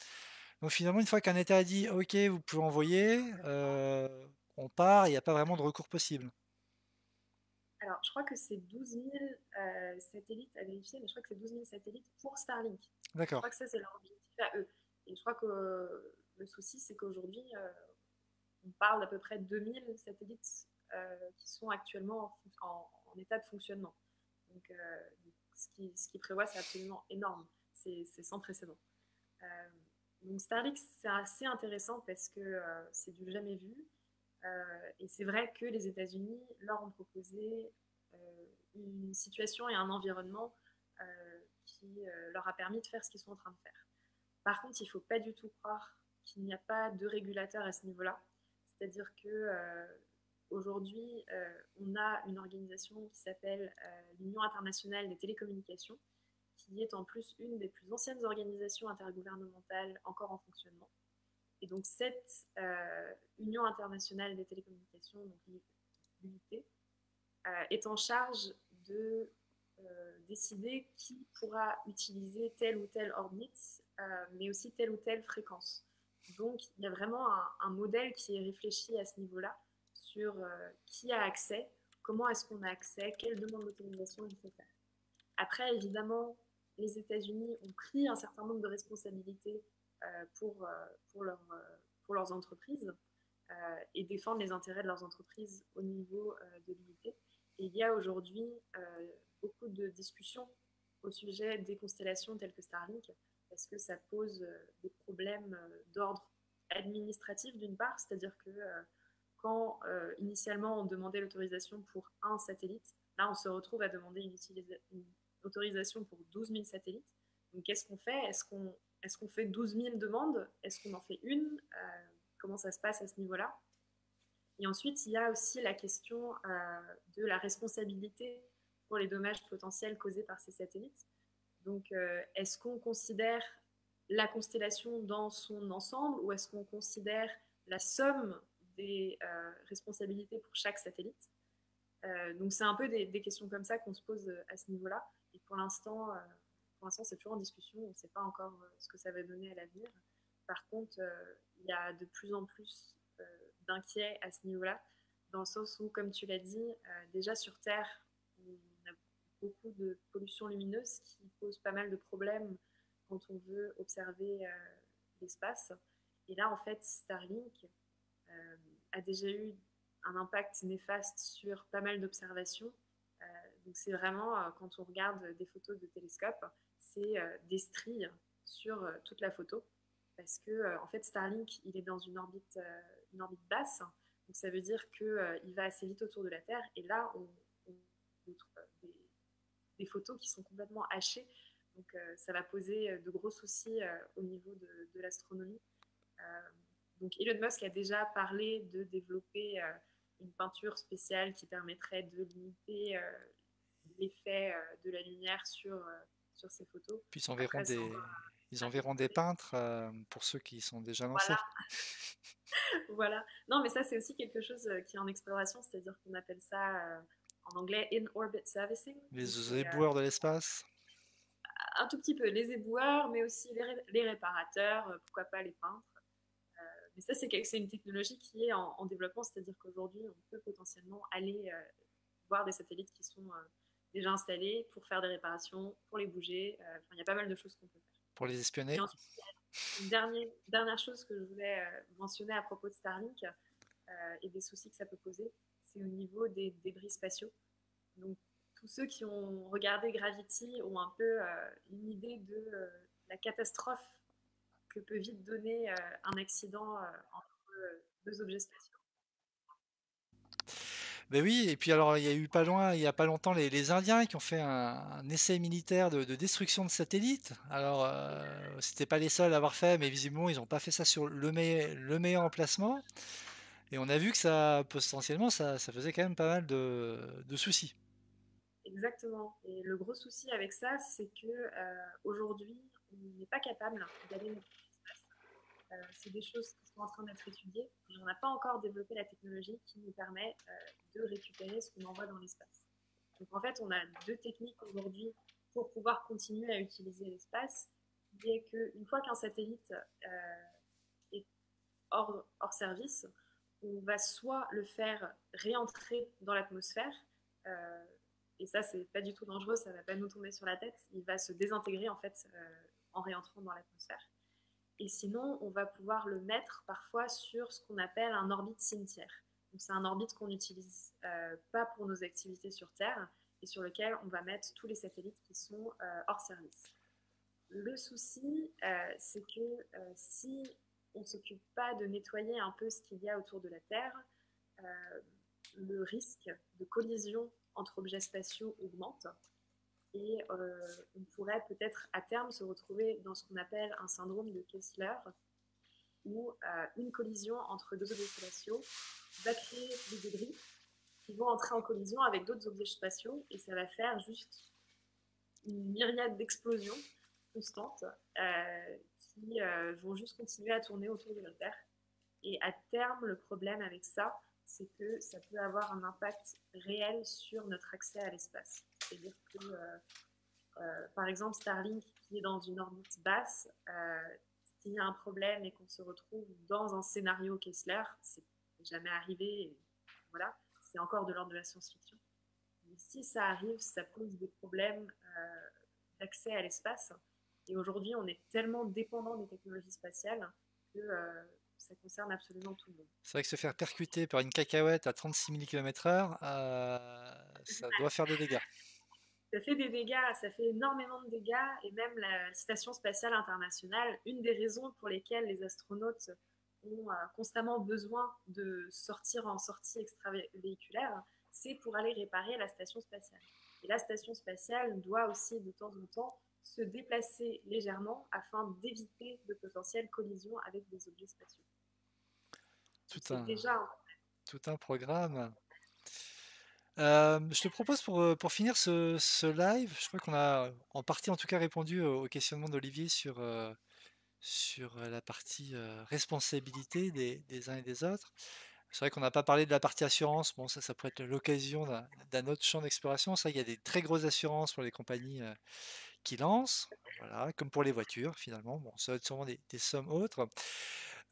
S2: Donc finalement, une fois qu'un État a dit OK, vous pouvez envoyer, on part, il n'y a pas vraiment de recours possible.
S1: Alors, je crois que c'est 12 000 satellites à vérifier, mais je crois que c'est 12 000 satellites pour Starlink. Je
S2: D'accord.
S1: crois que ça, c'est leur objectif à eux. Et je crois que le souci, c'est qu'aujourd'hui, on parle d'à peu près de 2000 satellites qui sont actuellement en état de fonctionnement. Donc, ce qu'il prévoit, c'est absolument énorme. C'est sans précédent. Euh, donc Starlink, c'est assez intéressant parce que c'est du jamais vu. Et c'est vrai que les États-Unis leur ont proposé une situation et un environnement qui leur a permis de faire ce qu'ils sont en train de faire. Par contre, il ne faut pas du tout croire qu'il n'y a pas de régulateur à ce niveau-là. C'est-à-dire que aujourd'hui, on a une organisation qui s'appelle l'Union internationale des télécommunications, qui est en plus une des plus anciennes organisations intergouvernementales encore en fonctionnement. Et donc cette Union internationale des télécommunications, donc l'UIT, est en charge de décider qui pourra utiliser telle ou telle orbite, mais aussi telle ou telle fréquence. Donc il y a vraiment un modèle qui est réfléchi à ce niveau-là sur qui a accès, comment est-ce qu'on a accès, quelle demande d'autorisation il faut faire. Après, évidemment, les États-Unis ont pris un certain nombre de responsabilités pour leurs entreprises et défendre les intérêts de leurs entreprises au niveau de l'unité. Et il y a aujourd'hui beaucoup de discussions au sujet des constellations telles que Starlink, parce que ça pose des problèmes d'ordre administratif d'une part, c'est-à-dire que quand initialement on demandait l'autorisation pour un satellite, là on se retrouve à demander une autorisation pour 12 000 satellites. Donc qu'est-ce qu'on fait? Est-ce qu'on fait 12 000 demandes? Est-ce qu'on en fait une? Comment ça se passe à ce niveau-là? Et ensuite, il y a aussi la question de la responsabilité pour les dommages potentiels causés par ces satellites. Donc, est-ce qu'on considère la constellation dans son ensemble ou est-ce qu'on considère la somme des responsabilités pour chaque satellite? Donc, c'est un peu des questions comme ça qu'on se pose à ce niveau-là. Et pour l'instant, c'est toujours en discussion. On ne sait pas encore ce que ça va donner à l'avenir. Par contre, il y a de plus en plus d'inquiets à ce niveau-là, dans le sens où, comme tu l'as dit, déjà sur Terre, on a beaucoup de pollution lumineuse qui pose pas mal de problèmes quand on veut observer l'espace. Et là, en fait, Starlink a déjà eu un impact néfaste sur pas mal d'observations. Donc c'est vraiment, quand on regarde des photos de télescope, c'est des stries sur toute la photo. Parce que, en fait, Starlink, il est dans une orbite basse. Donc ça veut dire qu'il va assez vite autour de la Terre. Et là, on trouve des photos qui sont complètement hachées. Donc ça va poser de gros soucis au niveau de l'astronomie. Donc Elon Musk a déjà parlé de développer une peinture spéciale qui permettrait de limiter l'effet de la lumière sur ces photos.
S2: Puis
S1: Après,
S2: ils enverront des peintres pour ceux qui sont déjà lancés.
S1: Voilà, voilà. Non, mais ça, c'est aussi quelque chose qui est en exploration, c'est-à-dire qu'on appelle ça en anglais in-orbit servicing.
S2: Les éboueurs de l'espace.
S1: Un tout petit peu les éboueurs, mais aussi les réparateurs, pourquoi pas les peintres. Mais ça, c'est une technologie qui est en développement, c'est-à-dire qu'aujourd'hui, on peut potentiellement aller voir des satellites qui sont déjà installés pour faire des réparations, pour les bouger. Il y a pas mal de choses qu'on peut faire.
S2: Pour les espionner.
S1: Et ensuite, une dernière chose que je voulais mentionner à propos de Starlink et des soucis que ça peut poser, c'est au niveau des débris spatiaux. Donc, tous ceux qui ont regardé Gravity ont un peu une idée de la catastrophe que peut vite donner un accident entre deux objets spatiaux.
S2: Ben oui, et puis alors il y a eu pas loin, il y a pas longtemps, les Indiens qui ont fait un essai militaire de destruction de satellites. Alors c'était pas les seuls à avoir fait, mais visiblement ils n'ont pas fait ça sur le meilleur emplacement. Et on a vu que ça potentiellement ça faisait quand même pas mal de soucis.
S1: Exactement. Et le gros souci avec ça, c'est que aujourd'hui, on n'est pas capable d'aller dans l'espace. C'est des choses qui sont en train d'être étudiées, mais on n'a pas encore développé la technologie qui nous permet de récupérer ce qu'on envoie dans l'espace. Donc en fait, on a deux techniques aujourd'hui pour pouvoir continuer à utiliser l'espace, qui est qu'une fois qu'un satellite est hors service, on va soit le faire réentrer dans l'atmosphère, et ça c'est pas du tout dangereux, ça va pas nous tomber sur la tête, il va se désintégrer en fait en réentrant dans l'atmosphère. Et sinon, on va pouvoir le mettre parfois sur ce qu'on appelle un orbite cimetière. Donc c'est un orbite qu'on n'utilise pas pour nos activités sur Terre, et sur lequel on va mettre tous les satellites qui sont hors service. Le souci, c'est que si on ne s'occupe pas de nettoyer un peu ce qu'il y a autour de la Terre, euh, le risque de collision entre objets spatiaux augmente et on pourrait peut-être à terme se retrouver dans ce qu'on appelle un syndrome de Kessler, où une collision entre deux objets spatiaux va créer des débris qui vont entrer en collision avec d'autres objets spatiaux et ça va faire juste une myriade d'explosions constantes qui vont juste continuer à tourner autour de la Terre. Et à terme, le problème avec ça, c'est que ça peut avoir un impact réel sur notre accès à l'espace. C'est-à-dire que, par exemple, Starlink, qui est dans une orbite basse, s'il y a un problème et qu'on se retrouve dans un scénario Kessler, c'est jamais arrivé, et voilà, c'est encore de l'ordre de la science-fiction. Mais si ça arrive, ça pose des problèmes d'accès à l'espace. Et aujourd'hui, on est tellement dépendant des technologies spatiales que ça concerne absolument tout le monde.
S2: C'est vrai que se faire percuter par une cacahuète à 36 000 km/h, ça doit faire des dégâts.
S1: Ça fait des dégâts, ça fait énormément de dégâts, et même la Station spatiale internationale, une des raisons pour lesquelles les astronautes ont constamment besoin de sortir en sortie extravéhiculaire, c'est pour aller réparer la station spatiale. Et la station spatiale doit aussi de temps en temps se déplacer légèrement afin d'éviter de potentielles collisions avec des objets spatiaux.
S2: Tout
S1: C'est
S2: un,
S1: déjà
S2: tout un programme. Je te propose pour finir ce live, je crois qu'on a en partie en tout cas répondu au questionnement d'Olivier sur la partie responsabilité des uns et des autres. C'est vrai qu'on n'a pas parlé de la partie assurance. Bon, ça pourrait être l'occasion d'un autre champ d'exploration. C'est vrai qu'il y a des très grosses assurances pour les compagnies qui lancent. Voilà, comme pour les voitures finalement. Bon, ça va être sûrement des sommes autres.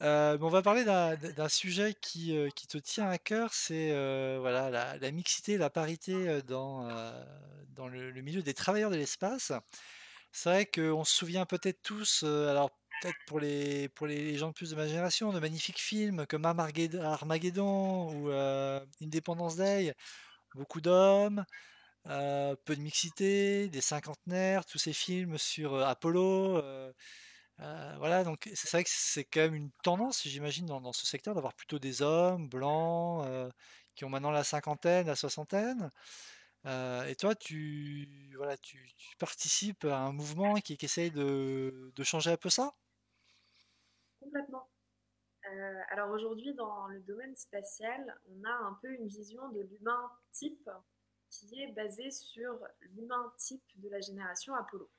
S2: Mais on va parler d'un sujet qui te tient à cœur, c'est voilà, la mixité, la parité dans le milieu des travailleurs de l'espace. C'est vrai qu'on se souvient peut-être tous, alors peut-être pour les gens de plus de ma génération, de magnifiques films comme Armageddon ou Independence Day, beaucoup d'hommes, peu de mixité, des cinquantenaires, tous ces films sur Apollo. Voilà, donc c'est vrai que c'est quand même une tendance, j'imagine, dans ce secteur, d'avoir plutôt des hommes blancs qui ont maintenant la cinquantaine, la soixantaine. Et toi, voilà, tu participes à un mouvement qui essaye de changer un peu ça?
S1: complètement. Alors aujourd'hui, dans le domaine spatial, on a un peu une vision de l'humain type qui est basée sur l'humain type de la génération Apollo.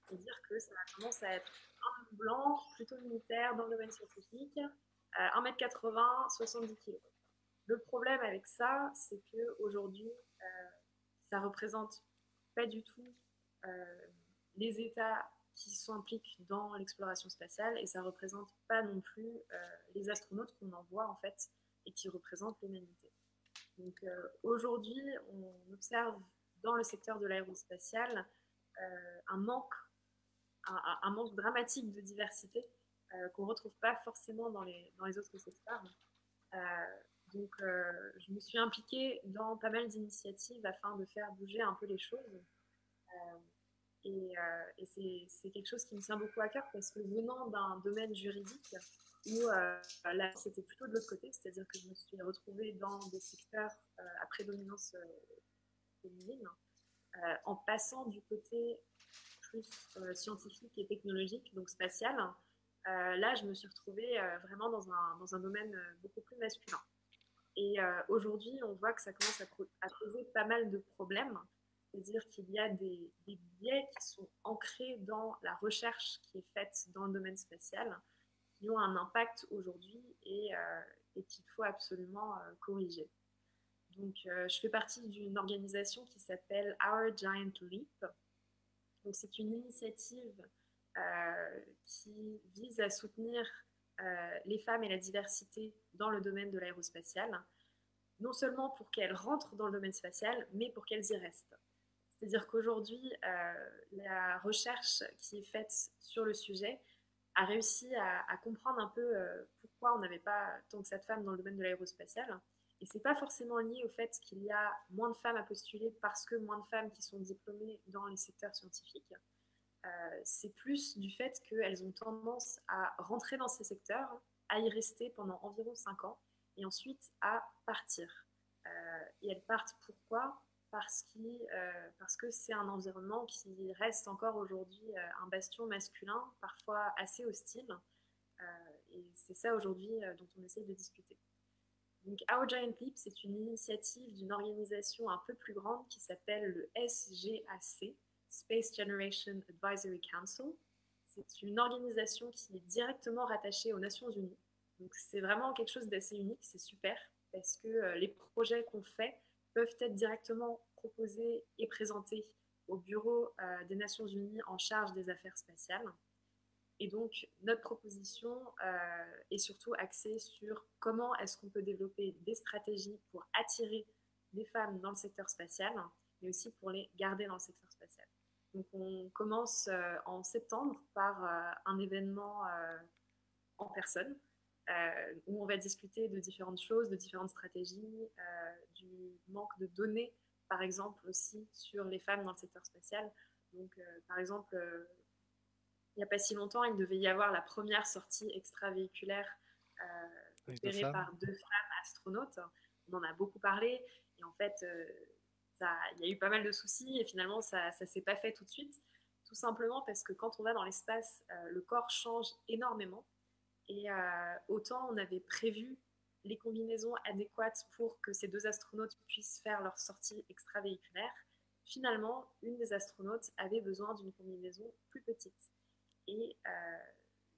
S1: C'est-à-dire que ça a tendance à être un blanc, plutôt militaire dans le domaine scientifique, 1,80 m, 70 kg. Le problème avec ça, c'est qu'aujourd'hui, ça représente pas du tout euh, les États qui s'impliquent dans l'exploration spatiale et ça représente pas non plus les astronautes qu'on envoie en fait et qui représentent l'humanité. Donc aujourd'hui, on observe dans le secteur de l'aérospatial un manque, un manque dramatique de diversité qu'on ne retrouve pas forcément dans les autres secteurs. Euh, donc, je me suis impliquée dans pas mal d'initiatives afin de faire bouger un peu les choses. Euh, et c'est quelque chose qui me tient beaucoup à cœur parce que venant d'un domaine juridique où là c'était plutôt de l'autre côté, c'est-à-dire que je me suis retrouvée dans des secteurs à prédominance féminine, en passant du côté plus scientifique et technologique, donc spatial, là je me suis retrouvée vraiment dans un domaine beaucoup plus masculin. Et aujourd'hui, on voit que ça commence à poser pas mal de problèmes. C'est-à-dire qu'il y a des biais qui sont ancrés dans la recherche qui est faite dans le domaine spatial, qui ont un impact aujourd'hui et qu'il faut absolument corriger. Donc, je fais partie d'une organisation qui s'appelle Our Giant Leap. Donc, c'est une initiative qui vise à soutenir les femmes et la diversité dans le domaine de l'aérospatial, non seulement pour qu'elles rentrent dans le domaine spatial, mais pour qu'elles y restent. C'est-à-dire qu'aujourd'hui, la recherche qui est faite sur le sujet a réussi à comprendre un peu pourquoi on n'avait pas tant que ça de femmes dans le domaine de l'aérospatial. Et c'est pas forcément lié au fait qu'il y a moins de femmes à postuler parce que moins de femmes qui sont diplômées dans les secteurs scientifiques. C'est plus du fait qu'elles ont tendance à rentrer dans ces secteurs, à y rester pendant environ 5 ans et ensuite à partir. Et elles partent pourquoi? Parce que c'est un environnement qui reste encore aujourd'hui un bastion masculin, parfois assez hostile. Et c'est ça aujourd'hui dont on essaye de discuter. Donc Our Giant Leap, c'est une initiative d'une organisation un peu plus grande qui s'appelle le SGAC, Space Generation Advisory Council. C'est une organisation qui est directement rattachée aux Nations Unies. Donc c'est vraiment quelque chose d'assez unique, c'est super, parce que les projets qu'on fait peuvent être directement proposés et présentés au bureau des Nations Unies en charge des affaires spatiales. Et donc, notre proposition est surtout axée sur comment est-ce qu'on peut développer des stratégies pour attirer des femmes dans le secteur spatial, mais aussi pour les garder dans le secteur spatial. Donc, on commence en septembre par un événement en personne, où on va discuter de différentes choses, de différentes stratégies, du manque de données, par exemple, aussi sur les femmes dans le secteur spatial. Donc, par exemple, il n'y a pas si longtemps, il devait y avoir la première sortie extravéhiculaire opérée par 2 femmes astronautes. On en a beaucoup parlé et en fait, il y a eu pas mal de soucis et finalement, ça ne s'est pas fait tout de suite. Tout simplement parce que quand on va dans l'espace, le corps change énormément et autant on avait prévu les combinaisons adéquates pour que ces 2 astronautes puissent faire leur sortie extravéhiculaire. Finalement, une des astronautes avait besoin d'une combinaison plus petite. Et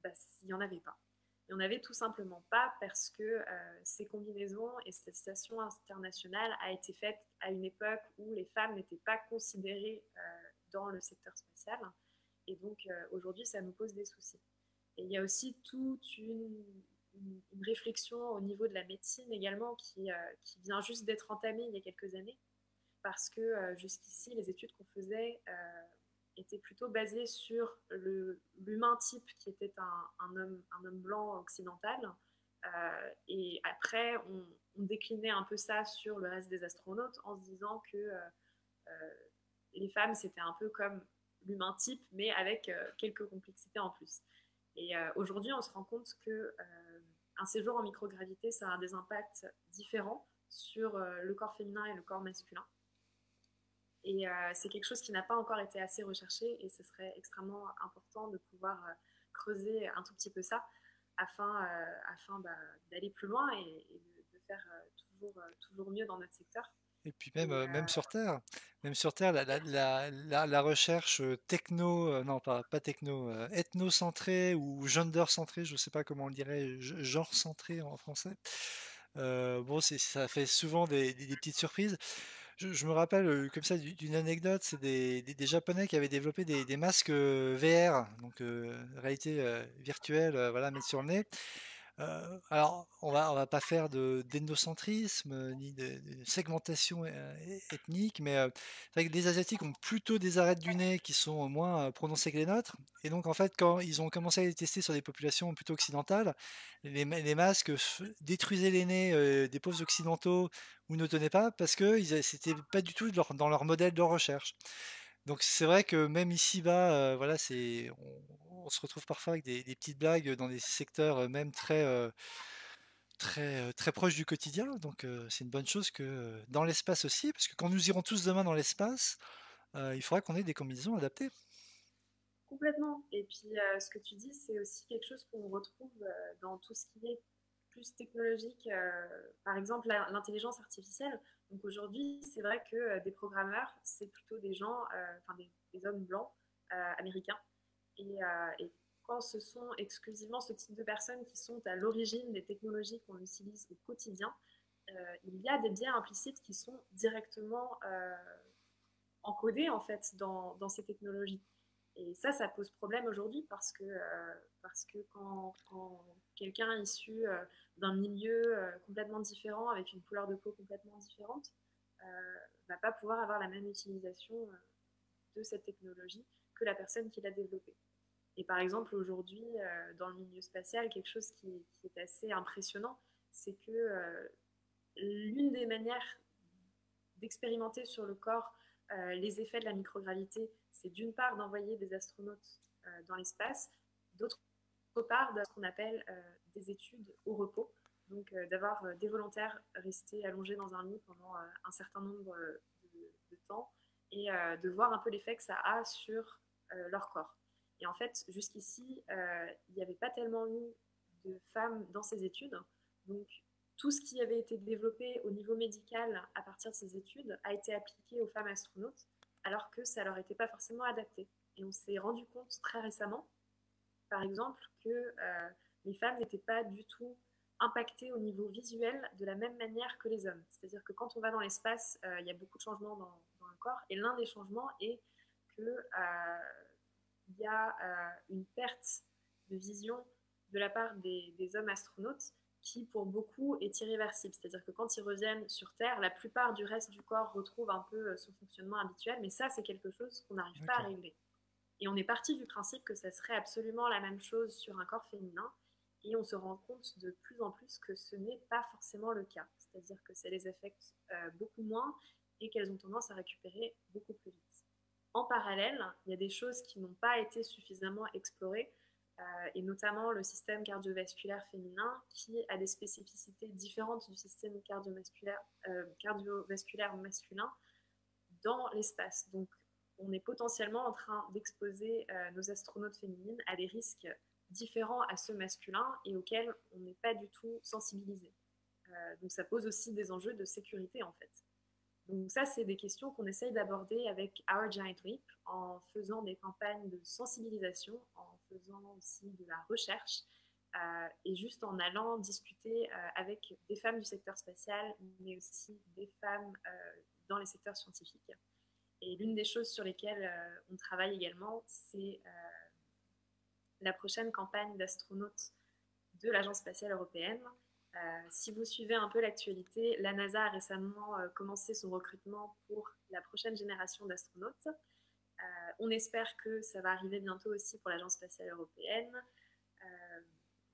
S1: il n'y en avait pas. Il n'y en avait tout simplement pas parce que ces combinaisons et cette station internationale a été faite à une époque où les femmes n'étaient pas considérées dans le secteur spatial. Et donc aujourd'hui, ça nous pose des soucis. Et il y a aussi toute une réflexion au niveau de la médecine également qui vient juste d'être entamée il y a quelques années. Parce que jusqu'ici, les études qu'on faisait était plutôt basé sur l'humain type qui était un homme blanc occidental. Et après, on déclinait un peu ça sur le reste des astronautes en se disant que les femmes, c'était un peu comme l'humain type, mais avec quelques complexités en plus. Et aujourd'hui, on se rend compte que un séjour en microgravité, ça a des impacts différents sur le corps féminin et le corps masculin. Et c'est quelque chose qui n'a pas encore été assez recherché et ce serait extrêmement important de pouvoir creuser un tout petit peu ça afin d'aller plus loin et de faire toujours mieux dans notre secteur.
S2: Et puis même sur Terre, la recherche techno, non pas techno, ethnocentrée ou gender-centrée, je ne sais pas comment on le dirait, genre-centrée en français. Bon, ça fait souvent des petites surprises. Je me rappelle comme ça d'une anecdote, c'est des Japonais qui avaient développé des masques VR, donc réalité virtuelle, voilà, mettre sur le nez. Alors, on va pas faire d'ethnocentrisme ni de segmentation ethnique, mais c'est vrai que les Asiatiques ont plutôt des arêtes du nez qui sont moins prononcées que les nôtres. Et donc, en fait, quand ils ont commencé à les tester sur des populations plutôt occidentales, les masques détruisaient les nez des pauvres occidentaux ou ne tenaient pas parce que c'était pas du tout dans leur modèle de recherche. Donc c'est vrai que même ici-bas, voilà, on se retrouve parfois avec des petites blagues dans des secteurs même très proches du quotidien. Donc c'est une bonne chose que dans l'espace aussi, parce que quand nous irons tous demain dans l'espace, il faudra qu'on ait des combinaisons adaptées.
S1: Complètement. Et puis, ce que tu dis, c'est aussi quelque chose qu'on retrouve dans tout ce qui est plus technologique. Par exemple, l'intelligence artificielle. Donc aujourd'hui, c'est vrai que des programmeurs, c'est plutôt des gens, enfin des hommes blancs américains. Et quand ce sont exclusivement ce type de personnes qui sont à l'origine des technologies qu'on utilise au quotidien, il y a des biais implicites qui sont directement encodés en fait dans ces technologies. Et ça pose problème aujourd'hui parce que quand quelqu'un issu d'un milieu complètement différent, avec une couleur de peau complètement différente, va pas pouvoir avoir la même utilisation de cette technologie que la personne qui l'a développée. Et par exemple, aujourd'hui, dans le milieu spatial, quelque chose qui est assez impressionnant, c'est que l'une des manières d'expérimenter sur le corps les effets de la microgravité, c'est d'une part d'envoyer des astronautes dans l'espace, d'autre part de ce qu'on appelle des études au repos, donc d'avoir des volontaires restés allongés dans un lit pendant un certain nombre de temps et de voir un peu l'effet que ça a sur leur corps. Et en fait, jusqu'ici, il n'y avait pas tellement eu de femmes dans ces études, donc tout ce qui avait été développé au niveau médical à partir de ces études a été appliqué aux femmes astronautes, alors que ça leur était pas forcément adapté. Et on s'est rendu compte très récemment, par exemple, que les femmes n'étaient pas du tout impactées au niveau visuel de la même manière que les hommes. C'est-à-dire que quand on va dans l'espace, il y a beaucoup de changements dans le corps, et l'un des changements est que y a une perte de vision de la part des hommes astronautes qui, pour beaucoup, est irréversible. C'est-à-dire que quand ils reviennent sur Terre, la plupart du reste du corps retrouve un peu son fonctionnement habituel, mais ça, c'est quelque chose qu'on n'arrive pas à
S2: D'accord.
S1: régler. Et on est parti du principe que ça serait absolument la même chose sur un corps féminin, et on se rend compte de plus en plus que ce n'est pas forcément le cas. C'est-à-dire que ça les affecte beaucoup moins et qu'elles ont tendance à récupérer beaucoup plus vite. En parallèle, il y a des choses qui n'ont pas été suffisamment explorées, et notamment le système cardiovasculaire féminin qui a des spécificités différentes du système cardiovasculaire masculin dans l'espace. Donc, on est potentiellement en train d'exposer nos astronautes féminines à des risques différents à ceux masculins et auxquels on n'est pas du tout sensibilisé. Donc, ça pose aussi des enjeux de sécurité en fait. Donc ça, c'est des questions qu'on essaye d'aborder avec Our Giant Leap en faisant des campagnes de sensibilisation, en faisant aussi de la recherche et juste en allant discuter avec des femmes du secteur spatial, mais aussi des femmes dans les secteurs scientifiques. Et l'une des choses sur lesquelles on travaille également, c'est la prochaine campagne d'astronautes de l'Agence spatiale européenne. Si vous suivez un peu l'actualité, la NASA a récemment commencé son recrutement pour la prochaine génération d'astronautes. On espère que ça va arriver bientôt aussi pour l'Agence spatiale européenne.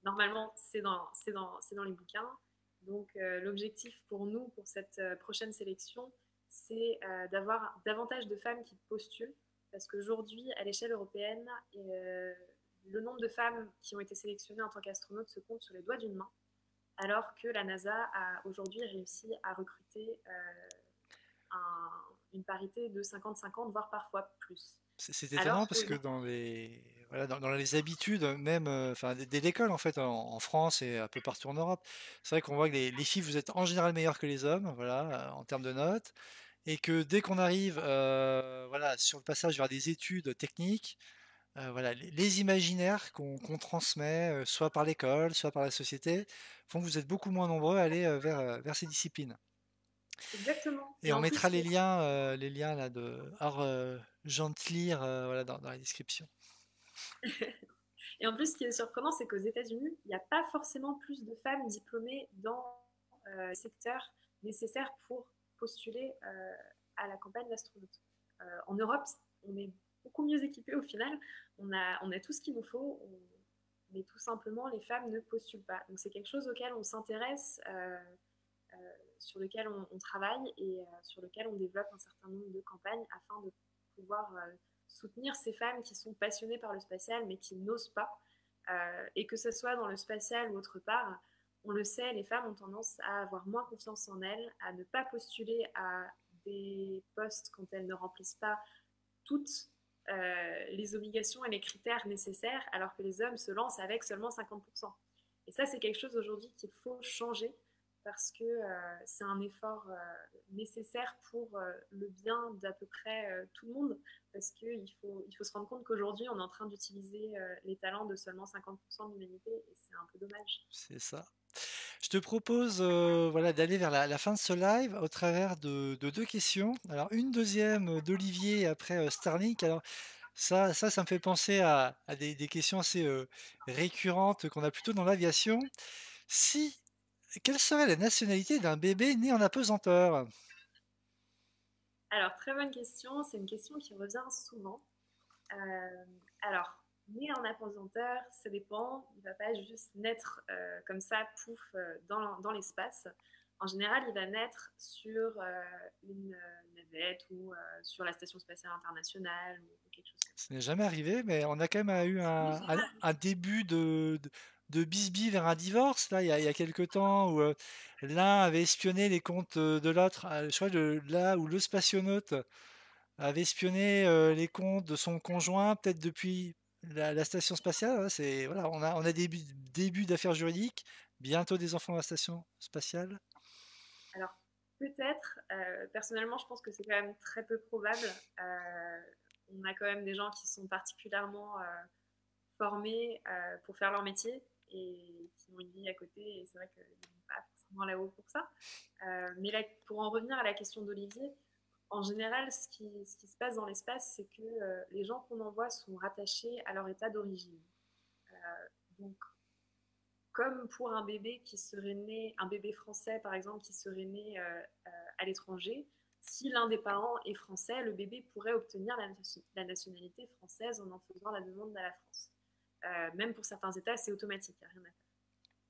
S1: Normalement, c'est dans les bouquins. Donc l'objectif pour nous, pour cette prochaine sélection, c'est d'avoir davantage de femmes qui postulent, parce qu'aujourd'hui, à l'échelle européenne, le nombre de femmes qui ont été sélectionnées en tant qu'astronautes se compte sur les doigts d'une main, alors que la NASA a aujourd'hui réussi à recruter une parité de 50-50, voire parfois plus.
S2: C'est étonnant
S1: Alors
S2: parce que
S1: qu'aujourd'hui,
S2: dans les, voilà, dans les habitudes, même enfin, dès l'école en fait, en France et un peu partout en Europe, c'est vrai qu'on voit que les filles, vous êtes en général meilleures que les hommes, voilà, en termes de notes, et que dès qu'on arrive voilà, sur le passage vers des études techniques, voilà, les imaginaires qu'on transmet, soit par l'école, soit par la société, font que vous êtes beaucoup moins nombreux à aller vers ces disciplines.
S1: exactement.
S2: Et
S1: Et
S2: on
S1: en
S2: mettra
S1: plus,
S2: les liens là de Art Gentlir voilà, dans la description.
S1: ce qui est surprenant, c'est qu'aux États-Unis, il n'y a pas forcément plus de femmes diplômées dans les secteurs nécessaires pour postuler à la campagne d'astronaute. En Europe, on est beaucoup mieux équipés au final. On a tout ce qu'il nous faut, mais tout simplement, les femmes ne postulent pas. Donc c'est quelque chose auquel on s'intéresse, sur lequel on travaille et sur lequel on développe un certain nombre de campagnes afin de pouvoir soutenir ces femmes qui sont passionnées par le spatial mais qui n'osent pas. Et que ce soit dans le spatial ou autre part, on le sait, les femmes ont tendance à avoir moins confiance en elles, à ne pas postuler à des postes quand elles ne remplissent pas toutes les obligations et les critères nécessaires, alors que les hommes se lancent avec seulement 50%. Et ça, c'est quelque chose aujourd'hui qu'il faut changer parce que c'est un effort nécessaire pour le bien d'à peu près tout le monde, parce qu'il faut se rendre compte qu'aujourd'hui, on est en train d'utiliser les talents de seulement 50% de l'humanité, et c'est un peu dommage.
S2: C'est ça. Je te propose voilà, d'aller vers la fin de ce live au travers de deux questions. Alors, une deuxième d'Olivier et après Starlink. Alors, ça me fait penser à des questions assez récurrentes qu'on a plutôt dans l'aviation. Si, quelle serait la nationalité d'un bébé né en apesanteur?
S1: Alors, très bonne question, c'est une question qui revient souvent. Euh, alors, né en apesanteur, ça dépend. Il ne va pas juste naître comme ça, pouf, dans l'espace. en général, il va naître sur une navette ou sur la Station spatiale internationale ou quelque chose comme ça.
S2: Ça n'est jamais arrivé, mais on a quand même eu
S1: Ça n'est jamais
S2: un
S1: arrivé.
S2: début de bisbille vers un divorce, là, il y a quelque temps, où l'un avait espionné les comptes de l'autre. Je crois là où le spationaute avait espionné les comptes de son conjoint, peut-être depuis la station spatiale. Ouais, voilà, on a début d'affaires juridiques, bientôt des enfants à la station spatiale.
S1: Alors, peut-être, personnellement, je pense que c'est quand même très peu probable. On a quand même des gens qui sont particulièrement formés pour faire leur métier et qui ont une vie à côté. Et c'est vrai qu'ils ne vont pas forcément là-haut pour ça. Mais là, pour en revenir à la question d'Olivier, en général, ce qui se passe dans l'espace, c'est que les gens qu'on envoie sont rattachés à leur état d'origine. Donc, comme pour un bébé qui serait né, un bébé français par exemple, qui serait né à l'étranger, si l'un des parents est français, le bébé pourrait obtenir la nationalité française en faisant la demande à la France. Même pour certains États, c'est automatique, il n'y a rien à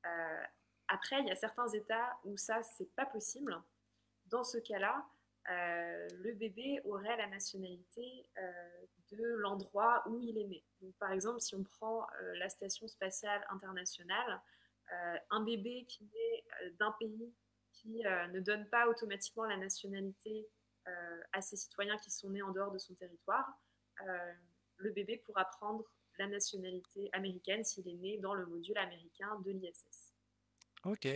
S1: faire. Après, il y a certains États où ça, c'est pas possible. Dans ce cas-là, le bébé aurait la nationalité de l'endroit où il est né. Donc, par exemple, si on prend la Station spatiale internationale, un bébé qui naît d'un pays qui ne donne pas automatiquement la nationalité à ses citoyens qui sont nés en dehors de son territoire, le bébé pourra prendre la nationalité américaine s'il est né dans le module américain de l'ISS.
S2: Ok,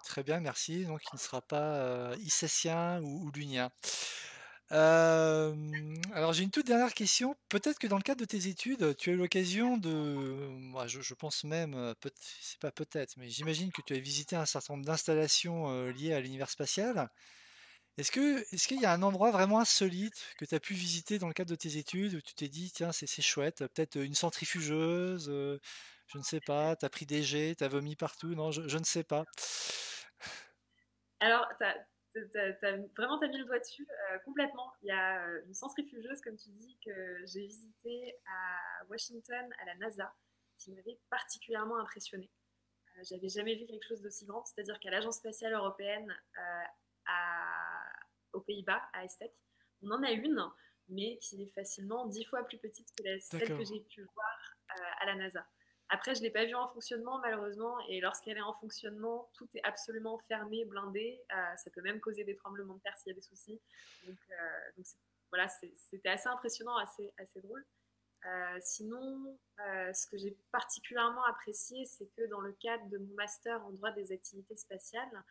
S2: très bien, merci. Donc il ne sera pas issacien ou lunien. Alors j'ai une toute dernière question. Peut-être que dans le cadre de tes études, tu as eu l'occasion moi, je pense même, c'est pas peut-être, mais j'imagine que tu as visité un certain nombre d'installations liées à l'univers spatial. Est-ce qu'il y a un endroit vraiment insolite que tu as pu visiter dans le cadre de tes études où tu t'es dit, tiens, c'est chouette, peut-être une centrifugeuse, je ne sais pas, t'as pris des jets, t'as vomi partout, non, je ne sais pas.
S1: Alors, vraiment t'as mis le doigt dessus complètement. Il y a une centrifugeuse, comme tu dis, que j'ai visitée à Washington, à la NASA, qui m'avait particulièrement impressionnée. J'avais jamais vu quelque chose d'aussi grand, c'est-à-dire qu'à l'Agence spatiale européenne aux Pays-Bas, à Estec, on en a une, mais qui est facilement 10 fois plus petite que celle que
S2: D'accord.
S1: j'ai pu voir à la NASA. Après, je ne l'ai pas vue en fonctionnement, malheureusement, et lorsqu'elle est en fonctionnement, tout est absolument fermé, blindé. Ça peut même causer des tremblements de terre s'il y a des soucis. Donc voilà, c'était assez impressionnant, assez drôle. Sinon, ce que j'ai particulièrement apprécié, c'est que dans le cadre de mon master en droit des activités spatiales,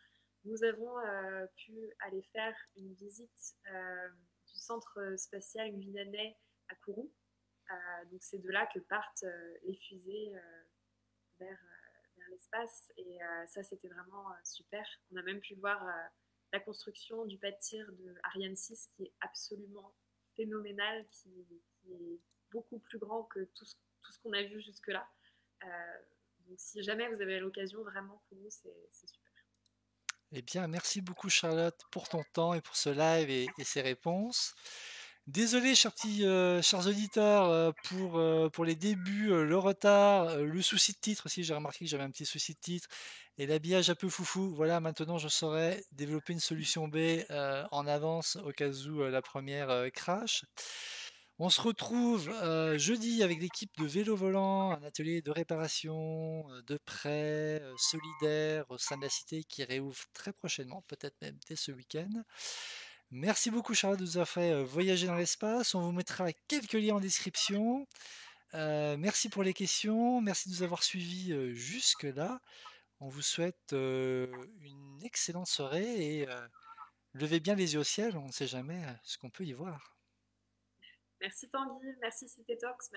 S1: nous avons pu aller faire une visite du centre spatial guyanais à Kourou. Donc c'est de là que partent les fusées vers l'espace. Et ça, c'était vraiment super. On a même pu voir la construction du pas de tir de Ariane 6 qui est absolument phénoménal, qui est beaucoup plus grand que tout ce qu'on a vu jusque-là. Euh, donc si jamais vous avez l'occasion, vraiment, pour nous, c'est super.
S2: Eh bien, merci beaucoup Charlotte pour ton temps et pour ce live et ces réponses. Désolé, chers auditeurs, pour les débuts, le retard, le souci de titre aussi. J'ai remarqué que j'avais un petit souci de titre et l'habillage un peu foufou. Voilà, maintenant je saurais développer une solution B en avance au cas où la première crash. On se retrouve jeudi avec l'équipe de Vélo Volant, un atelier de réparation, de prêt solidaire au sein de la cité qui réouvre très prochainement, peut-être même dès ce week-end. Merci beaucoup Charlotte de nous avoir fait voyager dans l'espace. On vous mettra quelques liens en description. Merci pour les questions. Merci de nous avoir suivis jusque-là. On vous souhaite une excellente soirée et levez bien les yeux au ciel. On ne sait jamais ce qu'on peut y voir.
S1: Merci Tanguy, merci Cité Talks.